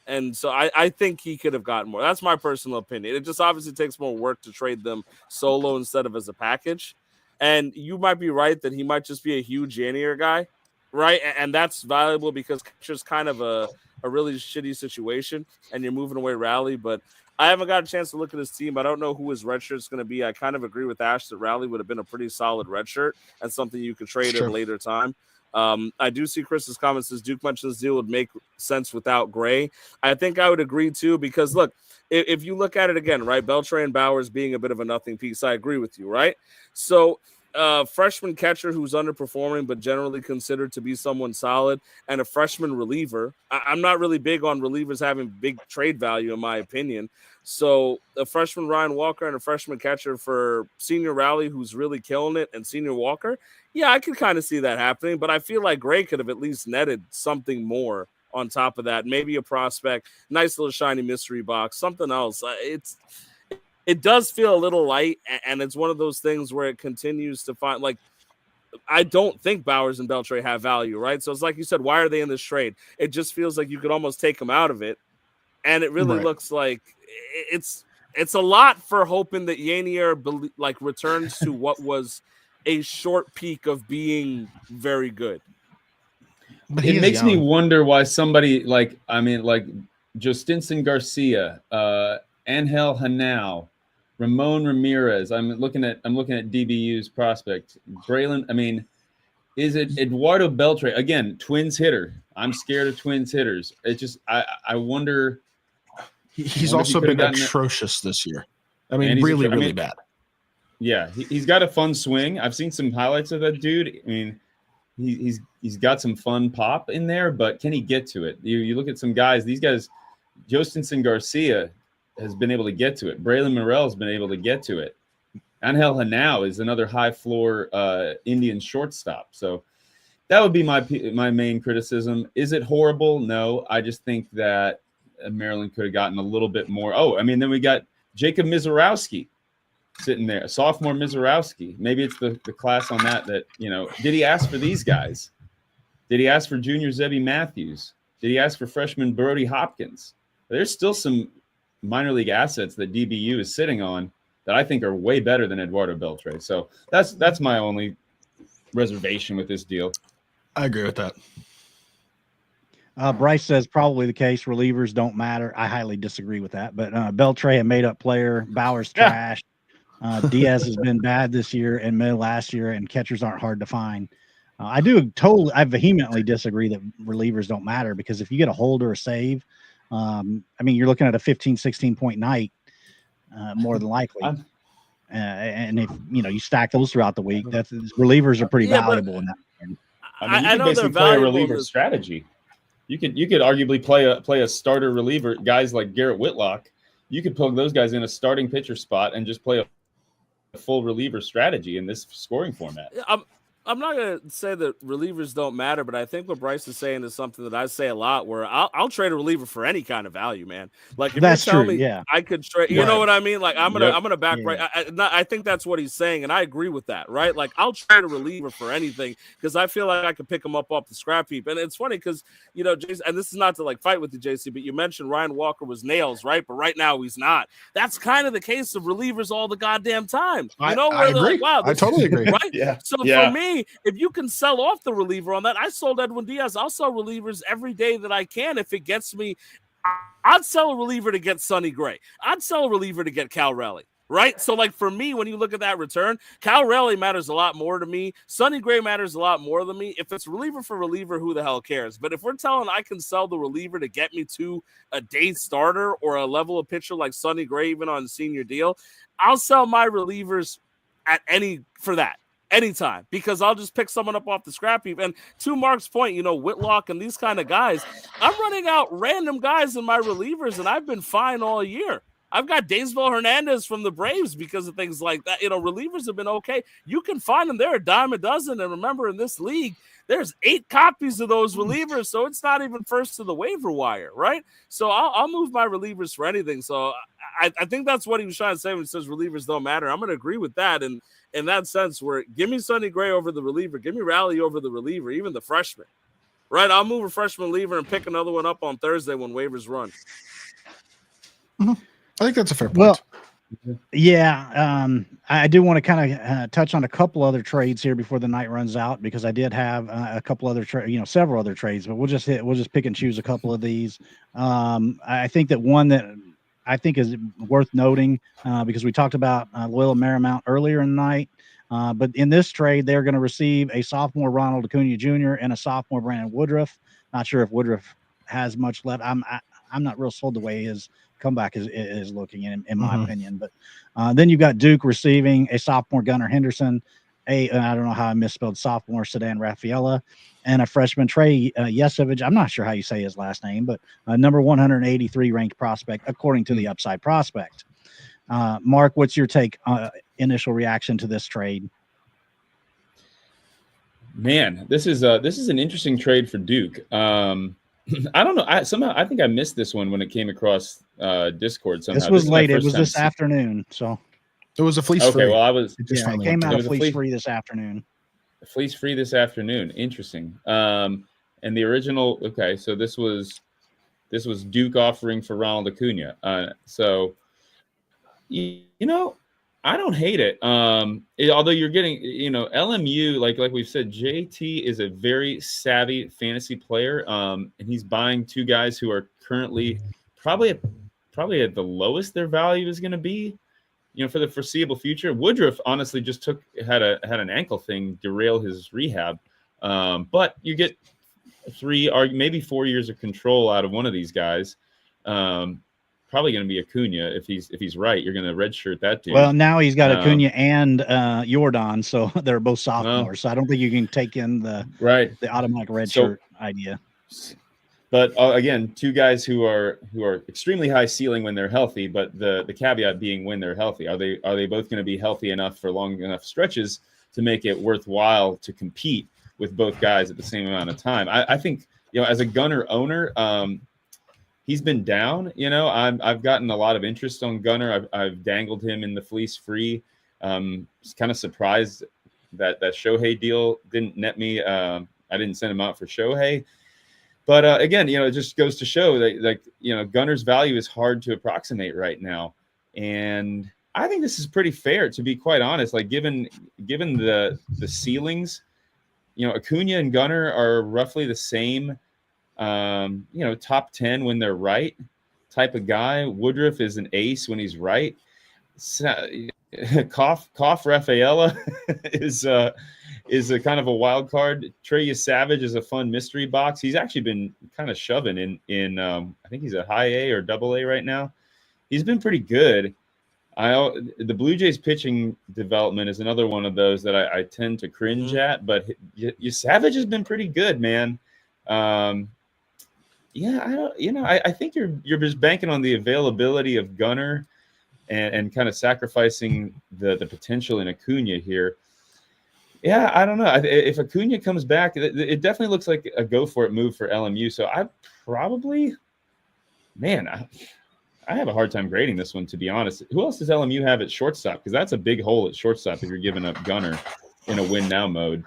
And so I think he could have gotten more. That's my personal opinion. It just obviously takes more work to trade them solo instead of as a package. And you might be right that he might just be a huge Yanier guy, right? And that's valuable because it's just kind of a really shitty situation, and you're moving away Raleigh. But I haven't got a chance to look at his team. I don't know who his red shirt is going to be. I kind of agree with Ash that Raleigh would have been a pretty solid red shirt and something you could trade at a later time. I do see Chris's comments says Duke mentions this deal would make sense without Gray. I think I would agree too, because look, if you look at it again, right, Beltre and Bauers being a bit of a nothing piece, I agree with you, right? So freshman catcher who's underperforming but generally considered to be someone solid, and a freshman reliever. I'm not really big on relievers having big trade value in my opinion. So a freshman Ryan Walker and a freshman catcher for senior Raleigh who's really killing it, and senior Walker, yeah, I can kind of see that happening, but I feel like Gray could have at least netted something more on top of that. Maybe a prospect, nice little shiny mystery box, something else. It does feel a little light, and it's one of those things where it continues to find, like, I don't think Bauers and Beltre have value, right? So it's like you said, why are they in this trade? It just feels like you could almost take them out of it, and it really looks like it's a lot for hoping that Yanier returns to what was a short peak of being very good. But it makes me wonder why somebody like Justinson Garcia, Angel Hanau, Ramon Ramirez. I'm looking at DBU's prospect. Braylon. I mean, is it Eduardo Beltre again? Twins hitter. I'm scared of Twins hitters. It just I wonder. He's also been atrocious this year. I mean, really bad. Yeah, he's got a fun swing. I've seen some highlights of that dude. I mean, he's got some fun pop in there, but can he get to it? You look at some guys. These guys, Justinson Garcia has been able to get to it. Braylon Morrell's been able to get to it. Angel Hanau is another high floor Indian shortstop. So that would be my main criticism. Is it horrible? No, I just think that Maryland could have gotten a little bit more. Oh, I mean, then we got Jacob Mizorowski sitting there, sophomore Mizorowski. Maybe it's the class on that, did he ask for these guys? Did he ask for junior Zebby Matthews? Did he ask for freshman Brody Hopkins? There's still some minor league assets that DBU is sitting on that I think are way better than Eduardo Beltre. So that's my only reservation with this deal. I agree with that. Bryce says probably the case. Relievers don't matter. I highly disagree with that. But Beltre, a made-up player. Bauer's trash. Diaz has been bad this year and mid last year, and catchers aren't hard to find. I vehemently disagree that relievers don't matter, because if you get a hold or a save, I mean, you're looking at a 15, 16-point night more than likely. And if you stack those throughout the week, relievers are pretty valuable in that. I mean, you can basically play a reliever strategy. You could arguably play a starter reliever, guys like Garrett Whitlock. You could plug those guys in a starting pitcher spot and just play a full reliever strategy in this scoring format. I'm not going to say that relievers don't matter, but I think what Bryce is saying is something that I say a lot, where I'll trade a reliever for any kind of value, man. Like, if that's you're telling true, me yeah. I could trade, you know what I mean? Like, I'm gonna back yeah. Bryce. I think that's what he's saying, and I agree with that, right? Like, I'll trade a reliever for anything, because I feel like I could pick him up off the scrap heap. And it's funny because, Jason, and this is not to like fight with you, JC, but you mentioned Ryan Walker was nails, right? But right now he's not. That's kind of the case of relievers all the goddamn time. I agree. Like, wow, I totally agree. Right? Yeah. So for me, if you can sell off the reliever on that, I sold Edwin Diaz. I'll sell relievers every day that I can if it gets me. I'd sell a reliever to get Sonny Gray. I'd sell a reliever to get Cal Raleigh. Right? So, like, for me, when you look at that return, Cal Raleigh matters a lot more to me. Sonny Gray matters a lot more than me. If it's reliever for reliever, who the hell cares? But if we're telling I can sell the reliever to get me to a day starter or a level of pitcher like Sonny Gray, even on a senior deal, I'll sell my relievers for that. Anytime, because I'll just pick someone up off the scrap heap. And to Mark's point, Whitlock and these kind of guys, I'm running out random guys in my relievers, and I've been fine all year. I've got Daysville Hernandez from the Braves because of things like that. Relievers have been okay. You can find them. They're a dime a dozen. And remember, in this league, there's 8 copies of those relievers, so it's not even first to the waiver wire, right? So I'll move my relievers for anything. So I think that's what he was trying to say when he says relievers don't matter. I'm going to agree with that. And in that sense, where give me Sonny Gray over the reliever, give me Raleigh over the reliever, even the freshman, right? I'll move a freshman reliever and pick another one up on Thursday when waivers run. Mm-hmm. I think that's a fair point. Well, yeah, I do want to kind of touch on a couple other trades here before the night runs out, because I did have a couple other several other trades, but we'll just pick and choose a couple of these. I think that one that I think is worth noting, because we talked about Loyola Marymount earlier in the night, but in this trade they're going to receive a sophomore Ronald Acuna Jr. and a sophomore Brandon Woodruff. Not sure if Woodruff has much left. I'm not real sold the way his comeback is looking in my opinion. But then you've got Duke receiving a sophomore Gunnar Henderson, I don't know how I misspelled sophomore Sedan Rafaela, and a freshman Trey Yesevich. I'm not sure how you say his last name, but number 183 ranked prospect according to the Upside Prospect. Mark, what's your take? Initial reaction to this trade? Man, this is an interesting trade for Duke. I don't know. I think I missed this one when it came across Discord somehow. This was late. It was this afternoon. So it was a fleece free. Okay, well, it came out of fleece free this afternoon. Fleece free this afternoon. Interesting. And the original. Okay, so this was Duke offering for Ronald Acuna. So I don't hate it. Although you're getting, LMU, like we've said, JT is a very savvy fantasy player. And he's buying 2 guys who are currently probably at the lowest their value is going to be, for the foreseeable future. Woodruff honestly just had an ankle thing derail his rehab. But you get 3 or maybe 4 years of control out of one of these guys. Probably going to be Acuna if he's right. You're going to redshirt that dude. Well, now he's got Acuna and Jordan, so they're both sophomores. So I don't think you can take in the automatic redshirt idea. But again, 2 guys who are extremely high ceiling when they're healthy, but the caveat being when they're healthy. Are they both going to be healthy enough for long enough stretches to make it worthwhile to compete with both guys at the same amount of time? I think as a Gunner owner. He's been down, I've gotten a lot of interest on Gunner. I've dangled him in the fleece free. Was kind of surprised that Shohei deal didn't net me. I didn't send him out for Shohei. But again, it just goes to show that Gunner's value is hard to approximate right now. And I think this is pretty fair, to be quite honest. Like given the ceilings, Acuna and Gunnar are roughly the same. Top 10 when they're right type of guy. Woodruff is an ace when he's right. Cough Rafaela is a kind of a wild card. Trey Savage is a fun mystery box. He's actually been kind of shoving in I think he's a high A or double A right now. He's been pretty good. The Blue Jays pitching development is another one of those that I tend to cringe at, but Savage has been pretty good, man. I think you're just banking on the availability of Gunnar and kind of sacrificing the potential in Acuna here. Yeah, I don't know. If Acuna comes back, it definitely looks like a go for it move for LMU. So I probably, I have a hard time grading this one, to be honest. Who else does LMU have at shortstop? Because that's a big hole at shortstop if you're giving up Gunnar in a win now mode.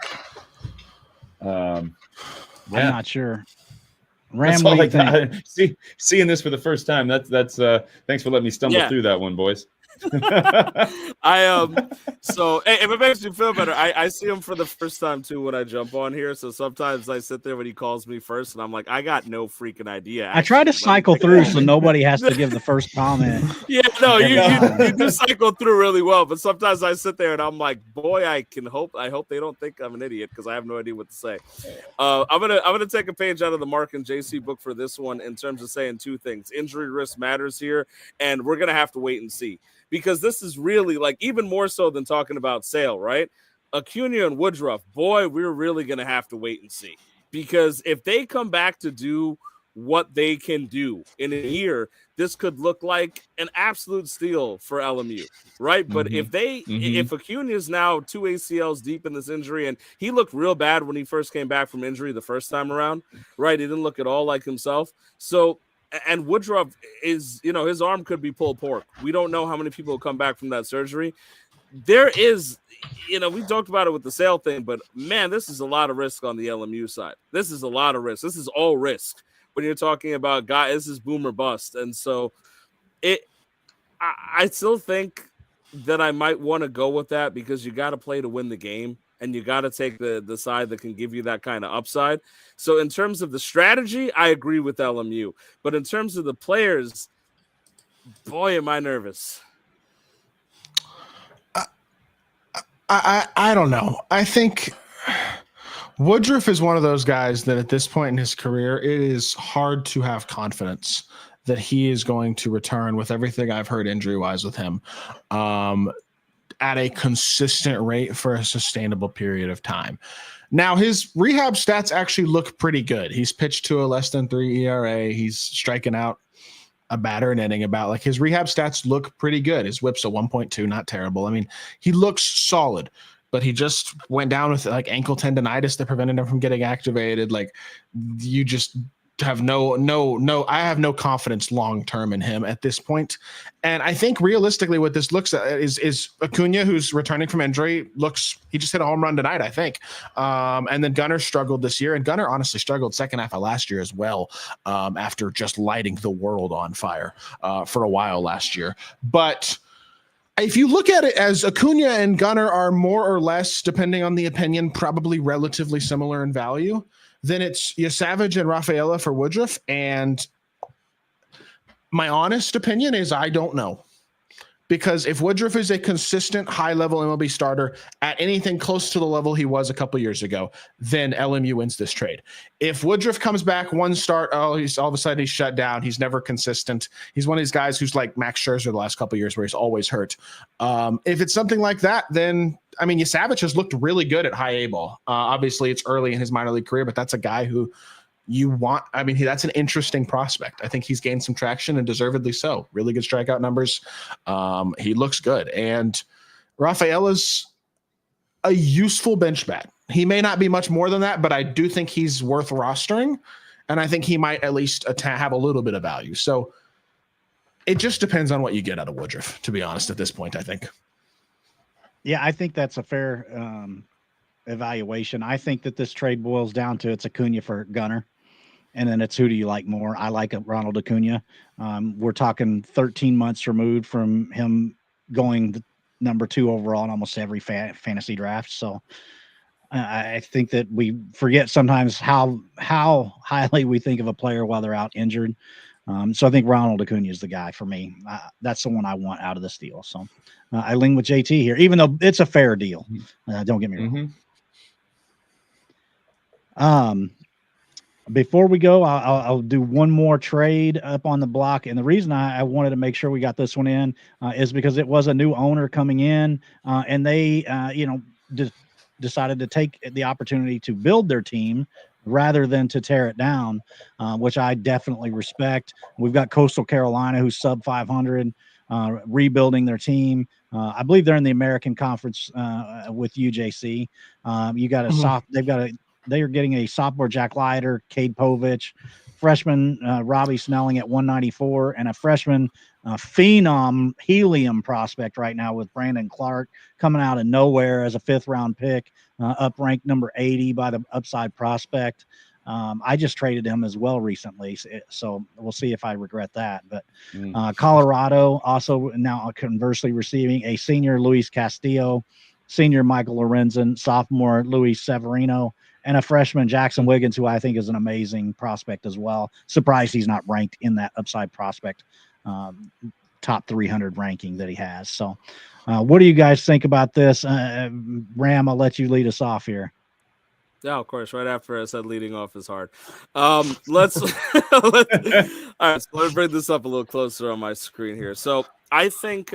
I'm not sure. Ram, what do you think? Seeing this for the first time. That's thanks for letting me stumble through that one, boys. So if it makes you feel better, I see him for the first time too when I jump on here. So sometimes I sit there when he calls me first, and I'm like, I got no freaking idea. I try to cycle through so nobody has to give the first comment. Yeah, no, you do cycle through really well, but sometimes I sit there and I'm like, boy, I hope they don't think I'm an idiot because I have no idea what to say. I'm gonna take a page out of the Mark and JC book for this one in terms of saying two things: injury risk matters here, and we're gonna have to wait and see. Because this is really like even more so than talking about Sale, right? Acuna and Woodruff, boy, we're really going to have to wait and see. Because if they come back to do what they can do in a year, this could look like an absolute steal for LMU, right? But if Acuna is now 2 ACLs deep in this injury, and he looked real bad when he first came back from injury the first time around, right? He didn't look at all like himself. So, and Woodruff is, his arm could be pulled pork. We don't know how many people will come back from that surgery. There is, we talked about it with the Sale thing, but man, this is a lot of risk on the LMU side. This is a lot of risk. This is all risk when you're talking about guys. This is boom or bust. And so I still think that I might want to go with that because you got to play to win the game. And you got to take the side that can give you that kind of upside. So in terms of the strategy, I agree with LMU. But in terms of the players, boy, am I nervous. I don't know. I think Woodruff is one of those guys that at this point in his career, it is hard to have confidence that he is going to return with everything I've heard injury-wise with him. At a consistent rate for a sustainable period of time. Now, his rehab stats actually look pretty good. He's pitched to a less than 3 ERA. He's striking out a batter an inning about. Like, his rehab stats look pretty good. His whip's a 1.2, not terrible. I mean, he looks solid, but he just went down with like ankle tendonitis that prevented him from getting activated. Like, you just have I have no confidence long-term in him at this point. And I think realistically what this looks at is Acuna, who's returning from injury, he just hit a home run tonight, I think. And then Gunnar struggled this year, and Gunnar honestly struggled second half of last year as well, after just lighting the world on fire for a while last year. But if you look at it as Acuna and Gunnar are more or less, depending on the opinion, probably relatively similar in value, then it's Savage and Rafaela for Woodruff. And my honest opinion is I don't know. Because if Woodruff is a consistent high-level MLB starter at anything close to the level he was a couple years ago, then LMU wins this trade. If Woodruff comes back one start, he's all of a sudden he's shut down. He's never consistent. He's one of these guys who's like Max Scherzer the last couple years where he's always hurt. If it's something like that, then I mean, Savage has looked really good at high A ball. Obviously, it's early in his minor league career, but that's a guy who you want. I mean, that's an interesting prospect. I think he's gained some traction and deservedly so. Really good strikeout numbers. He looks good. And Rafaela's a useful bench bat. He may not be much more than that, but I do think he's worth rostering. And I think he might at least have a little bit of value. So it just depends on what you get out of Woodruff, to be honest, at this point, I think. Yeah, I think that's a fair evaluation. I think that this trade boils down to it's Acuna for Gunnar. And then it's who do you like more? I like Ronald Acuna. We're talking 13 months removed from him going number 2 overall in almost every fantasy draft. So I think that we forget sometimes how highly we think of a player while they're out injured. So I think Ronald Acuna is the guy for me. That's the one I want out of this deal. So I lean with JT here, even though it's a fair deal. Don't get me wrong. Before we go, I'll do one more trade up on the block. And the reason I wanted to make sure we got this one in is because it was a new owner coming in, and they, decided to take the opportunity to build their team rather than to tear it down, which I definitely respect. We've got Coastal Carolina, who's sub 500, rebuilding their team. I believe they're in the American Conference with UJC. You got they are getting a sophomore Jack Leiter, Cade Povich, freshman Robbie Snelling at 194, and a freshman phenom helium prospect right now with Brandon Clark coming out of nowhere as a 5th round pick, up ranked number 80 by the upside prospect. I just traded him as well recently, so we'll see if I regret that. But Colorado also now conversely receiving a senior Luis Castillo, senior Michael Lorenzen, sophomore Luis Severino, and a freshman Jackson Wiggins, who I think is an amazing prospect as well. Surprised he's not ranked in that upside prospect top 300 ranking that he has. So what do you guys think about this? Ram, I'll let you lead us off here. Yeah, of course. Right after I said leading off is hard. Let's all right. So let me bring this up a little closer on my screen here. So I think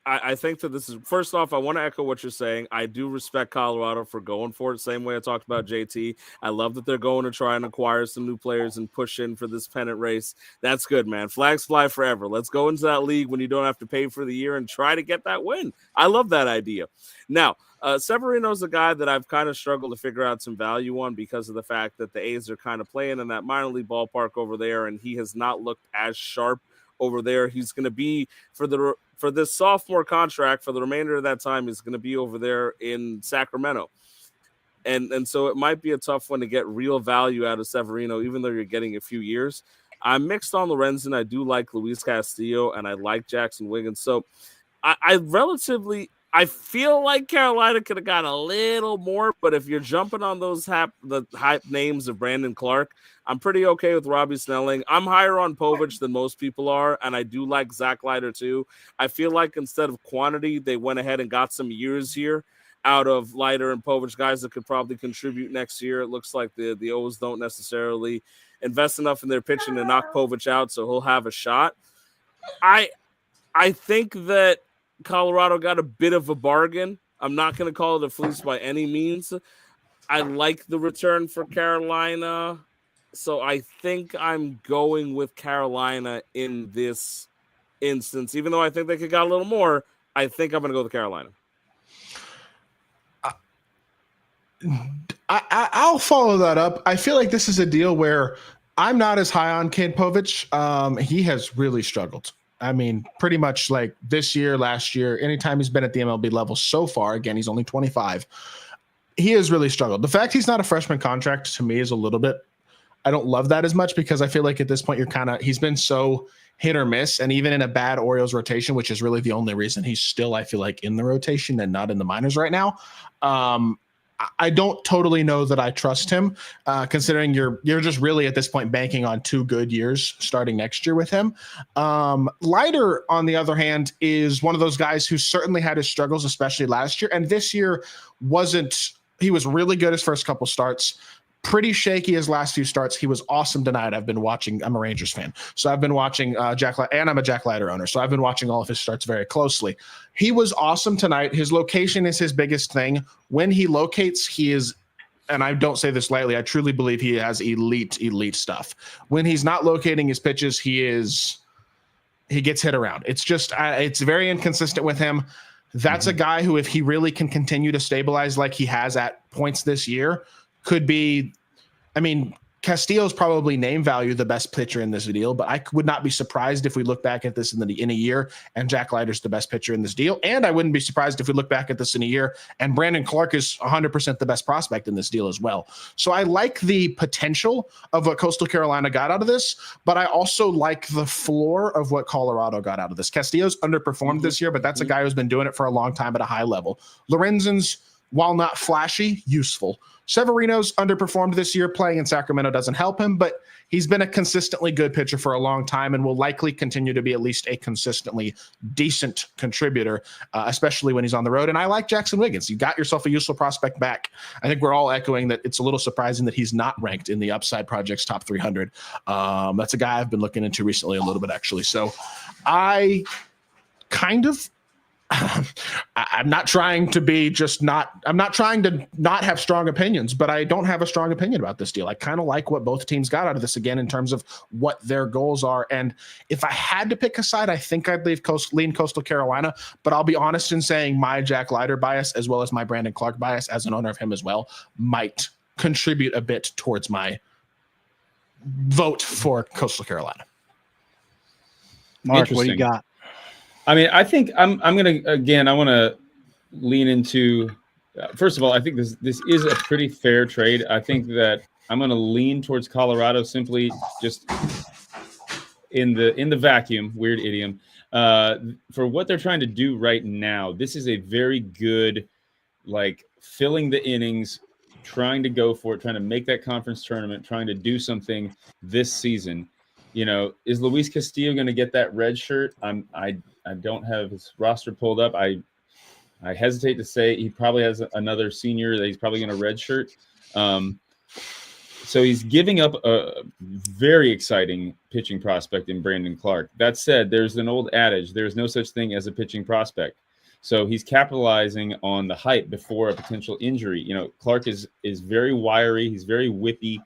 I think that this is, first off, I want to echo what you're saying. I do respect Colorado for going for it. Same way I talked about JT. I love that they're going to try and acquire some new players and push in for this pennant race. That's good, man. Flags fly forever. Let's go into that league when you don't have to pay for the year and try to get that win. I love that idea. Now, Severino's a guy that I've kind of struggled to figure out some value on because of the fact that the A's are kind of playing in that minor league ballpark over there, and he has not looked as sharp over there. He's going to be for this sophomore contract for the remainder of that time. He's going to be over there in Sacramento, and so it might be a tough one to get real value out of Severino, even though you're getting a few years. I'm mixed on Lorenzen. I do like Luis Castillo, and I like Jackson Wiggins. So I feel like Carolina could have got a little more, but if you're jumping on those the hype names of Brandon Clark, I'm pretty okay with Robbie Snelling. I'm higher on Povich than most people are, and I do like Zach Leiter too. I feel like instead of quantity, they went ahead and got some years here out of Leiter and Povich, guys that could probably contribute next year. It looks like the O's don't necessarily invest enough in their pitching to knock Povich out, so he'll have a shot. I think that Colorado got a bit of a bargain. I'm not going to call it a fleece by any means. I like the return for Carolina, so I think I'm going with Carolina in this instance. Even though I think they could got a little more, I think I'm going to go with Carolina. I'll follow that up. I feel like this is a deal where I'm not as high on Cade Povich. He has really struggled. I mean, pretty much like this year, last year, anytime he's been at the MLB level so far, again, he's only 25, he has really struggled. The fact he's not a freshman contract to me is a little bit, I don't love that as much because I feel like at this point he's been so hit or miss. And even in a bad Orioles rotation, which is really the only reason he's still, I feel like, in the rotation and not in the minors right now. I don't totally know that I trust him, considering you're just really at this point banking on 2 good years starting next year with him. Leiter, on the other hand, is one of those guys who certainly had his struggles, especially last year. And this year he was really good his first couple starts. Pretty shaky his last few starts. He was awesome tonight. I'm a Rangers fan, so I've been watching Jack Leiter, and I'm a Jack Leiter owner, so I've been watching all of his starts very closely. He was awesome tonight. His location is his biggest thing. When he locates, he is, and I don't say this lightly, I truly believe he has elite stuff. When he's not locating his pitches, he gets hit around. It's just, it's very inconsistent with him. That's a guy who, if he really can continue to stabilize like he has at points this year, could be, I mean, Castillo's probably name value the best pitcher in this deal, but I would not be surprised if we look back at this in a year and Jack Leiter's the best pitcher in this deal. And I wouldn't be surprised if we look back at this in a year and Brandon Clark is 100% the best prospect in this deal as well. So I like the potential of what Coastal Carolina got out of this, but I also like the floor of what Colorado got out of this. Castillo's underperformed this year, but that's a guy who's been doing it for a long time at a high level. Lorenzen's, while not flashy, useful. Severino's underperformed this year. Playing in Sacramento doesn't help him, but he's been a consistently good pitcher for a long time and will likely continue to be at least a consistently decent contributor, especially when he's on the road. And I like Jackson Wiggins. You got yourself a useful prospect back. I think we're all echoing that it's a little surprising that he's not ranked in the Upside Project's top 300. That's a guy I've been looking into recently a little bit, actually. So I kind of I'm not trying to not have strong opinions, but I don't have a strong opinion about this deal. I kind of like what both teams got out of this again in terms of what their goals are. And if I had to pick a side, I think I'd lean Coastal Carolina, but I'll be honest in saying my Jack Leiter bias, as well as my Brandon Clark bias as an owner of him as well, might contribute a bit towards my vote for Coastal Carolina. Mark, what do you got? I mean, I think I want to lean into, first of all, I think this is a pretty fair trade. I think that I'm going to lean towards Colorado simply just in the vacuum, weird idiom, for what they're trying to do right now. This is a very good, like, filling the innings, trying to go for it, trying to make that conference tournament, trying to do something this season. You know, is Luis Castillo going to get that red shirt? I don't have his roster pulled up. I hesitate to say he probably has another senior that he's probably going to redshirt. So he's giving up a very exciting pitching prospect in Brandon Clark. That said, there's an old adage, there's no such thing as a pitching prospect. So he's capitalizing on the hype before a potential injury. You know, Clark is very wiry. He's very whippy.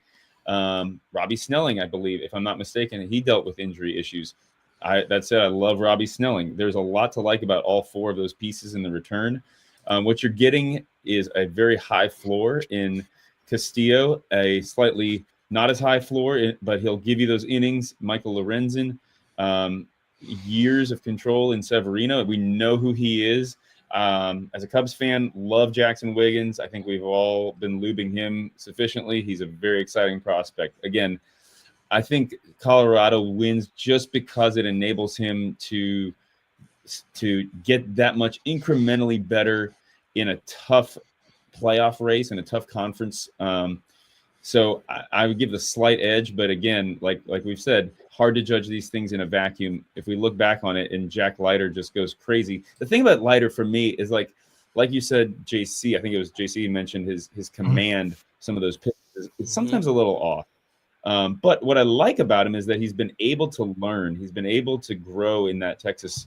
Robbie Snelling, I believe, if I'm not mistaken, he dealt with injury issues. That said, I love Robbie Snelling. There's a lot to like about all four of those pieces in the return. What you're getting is a very high floor in Castillo, a slightly not as high floor, but he'll give you those innings. Michael Lorenzen, years of control in Severino. We know who he is. As a Cubs fan, love Jackson Wiggins. I think we've all been lubing him sufficiently. He's a very exciting prospect. Again, I think Colorado wins just because it enables him to get that much incrementally better in a tough playoff race and a tough conference. So I would give the slight edge, but again, like we've said, hard to judge these things in a vacuum. If we look back on it and Jack Leiter just goes crazy. The thing about Leiter for me is like you said, JC, I think it was JC who mentioned his command, some of those pitches. It's sometimes a little off. But what I like about him is that he's been able to learn. He's been able to grow in that Texas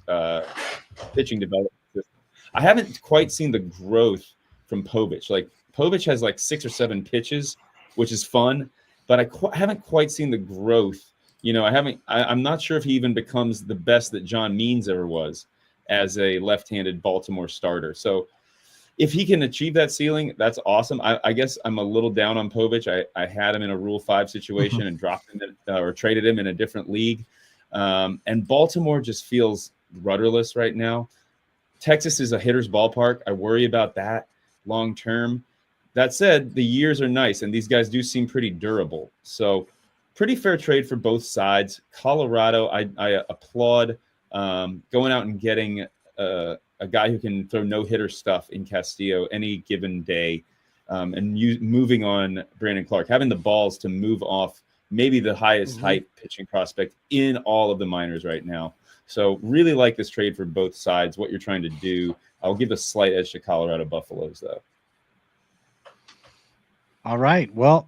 pitching development system. I haven't quite seen the growth from Povich. Like Povich has like 6 or 7 pitches, which is fun, but I haven't quite seen the growth. You know, I'm not sure if he even becomes the best that John Means ever was as a left-handed Baltimore starter. So if he can achieve that ceiling, that's awesome. I guess I'm a little down on Povich. I had him in a Rule 5 situation and dropped him or traded him in a different league. And Baltimore just feels rudderless right now. Texas is a hitter's ballpark. I worry about that long term. That said, the years are nice, and these guys do seem pretty durable. So pretty fair trade for both sides. Colorado, I applaud going out and getting a guy who can throw no-hitter stuff in Castillo any given day, and moving on Brandon Clark, having the balls to move off maybe the highest hype pitching prospect in all of the minors right now. So really like this trade for both sides, what you're trying to do. I'll give a slight edge to Colorado Buffaloes, though. All right. Well,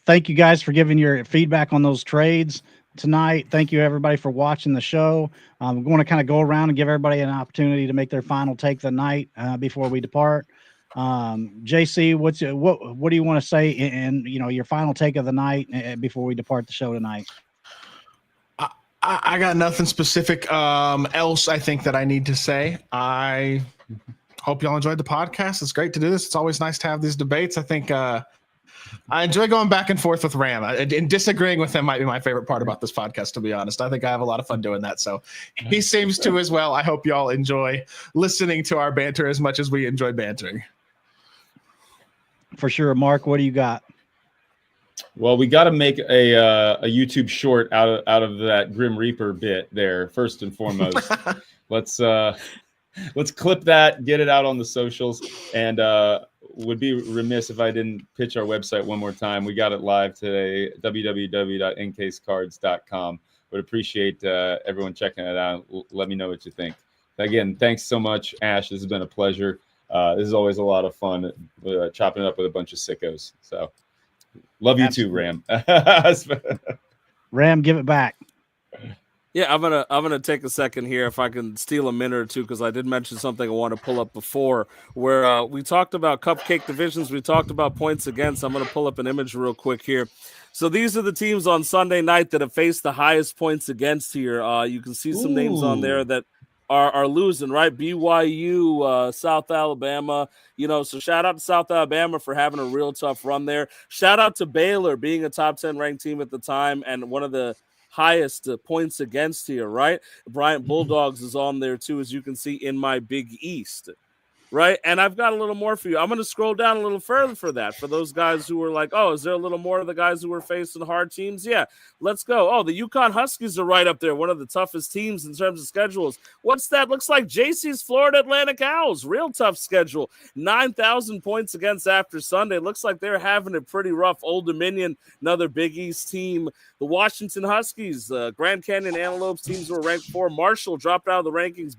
thank you guys for giving your feedback on those trades tonight. Thank you, everybody, for watching the show. We're going to kind of go around and give everybody an opportunity to make their final take of the night before we depart. JC, what do you want to say in your final take of the night before we depart the show tonight? I got nothing specific else I think that I need to say. I hope y'all enjoyed the podcast. It's great to do this. It's always nice to have these debates. I think I enjoy going back and forth with Ram, and disagreeing with him might be my favorite part about this podcast, to be honest. I think I have a lot of fun doing that. So he seems to as well. I hope y'all enjoy listening to our banter as much as we enjoy bantering. For sure. Mark, what do you got? Well, we got to make a YouTube short out of that Grim Reaper bit there, first and foremost. Let's clip that, get it out on the socials, and would be remiss if I didn't pitch our website one more time. We got it live today, www.incasecards.com. Would appreciate everyone checking it out. Let me know what you think. Again, thanks so much, Ash. This has been a pleasure. This is always a lot of fun, chopping it up with a bunch of sickos. So love you too, Ram. Ram, give it back. Yeah, I'm gonna take a second here if I can steal a minute or two, because I did mention something I want to pull up before, where we talked about cupcake divisions, we talked about points against. I'm gonna pull up an image real quick here. So these are the teams on Sunday night that have faced the highest points against here. You can see some names on there that are losing, right? BYU, South Alabama, so shout out to South Alabama for having a real tough run there. Shout out to Baylor being a top 10 ranked team at the time and one of the highest points against here, right? Bryant Bulldogs is on there too, as you can see in my Big East, right? And I've got a little more for you. I'm going to scroll down a little further for that, for those guys who were like, oh, is there a little more of the guys who were facing hard teams? Yeah, let's go. Oh, the UConn Huskies are right up there, one of the toughest teams in terms of schedules. What's that? Looks like JC's Florida Atlantic Owls, real tough schedule. 9,000 points against after Sunday. Looks like they're having it pretty rough. Old Dominion, another Big East team. The Washington Huskies, Grand Canyon Antelopes teams were ranked 4. Marshall dropped out of the rankings.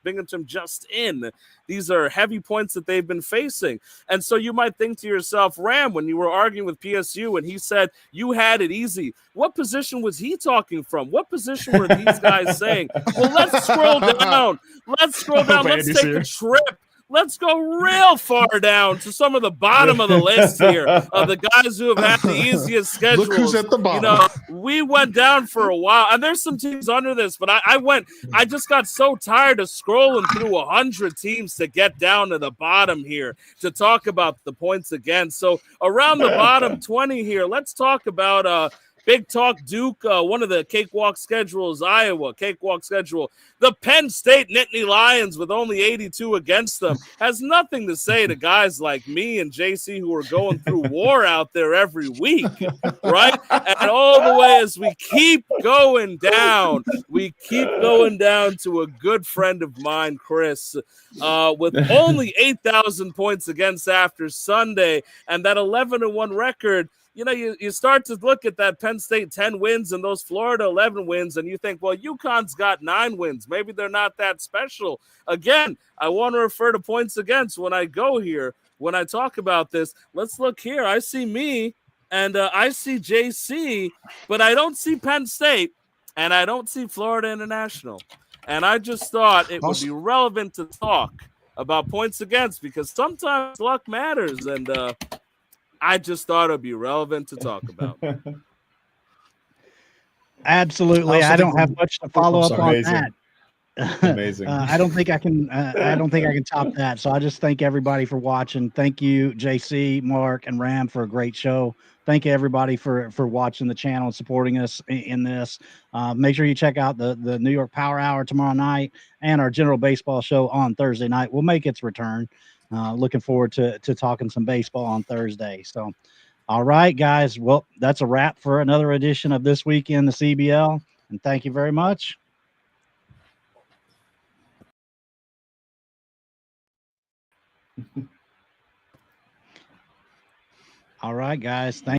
Binghamton just in. These are heavy points that they've been facing. And so you might think to yourself, Ram, when you were arguing with PSU and he said you had it easy, what position was he talking from? What position were these guys saying? Well, let's scroll down. Let's take a trip. Let's go real far down to some of the bottom of the list here of the guys who have had the easiest schedules. Look who's at the bottom. We went down for a while, and there's some teams under this, but I just got so tired of scrolling through 100 teams to get down to the bottom here to talk about the points again. So around the bottom 20 here, let's talk about Big Talk Duke, one of the cakewalk schedules, Iowa, cakewalk schedule. The Penn State Nittany Lions with only 82 against them has nothing to say to guys like me and JC who are going through war out there every week, right? And all the way as we keep going down to a good friend of mine, Chris, with only 8,000 points against after Sunday and that 11-1 record. You start to look at that Penn State 10 wins and those Florida 11 wins, and you think, well, UConn's got 9 wins. Maybe they're not that special. Again, I want to refer to points against when I go here, when I talk about this. Let's look here. I see me, and I see JC, but I don't see Penn State, and I don't see Florida International. And I just thought it would be relevant to talk about points against, because sometimes luck matters, and I just thought it'd be relevant to talk about. Absolutely. I don't have much to follow up on that. Amazing. I don't think I can. I don't think I can top that. So I just thank everybody for watching. Thank you, JC, Mark, and Ram, for a great show. Thank you, everybody, for watching the channel and supporting us in this. Make sure you check out the New York Power Hour tomorrow night and our General Baseball show on Thursday night. Will make its return. Looking forward to talking some baseball on Thursday. So, all right, guys. Well, that's a wrap for another edition of This Week in the CBL. And thank you very much. All right, guys. Thank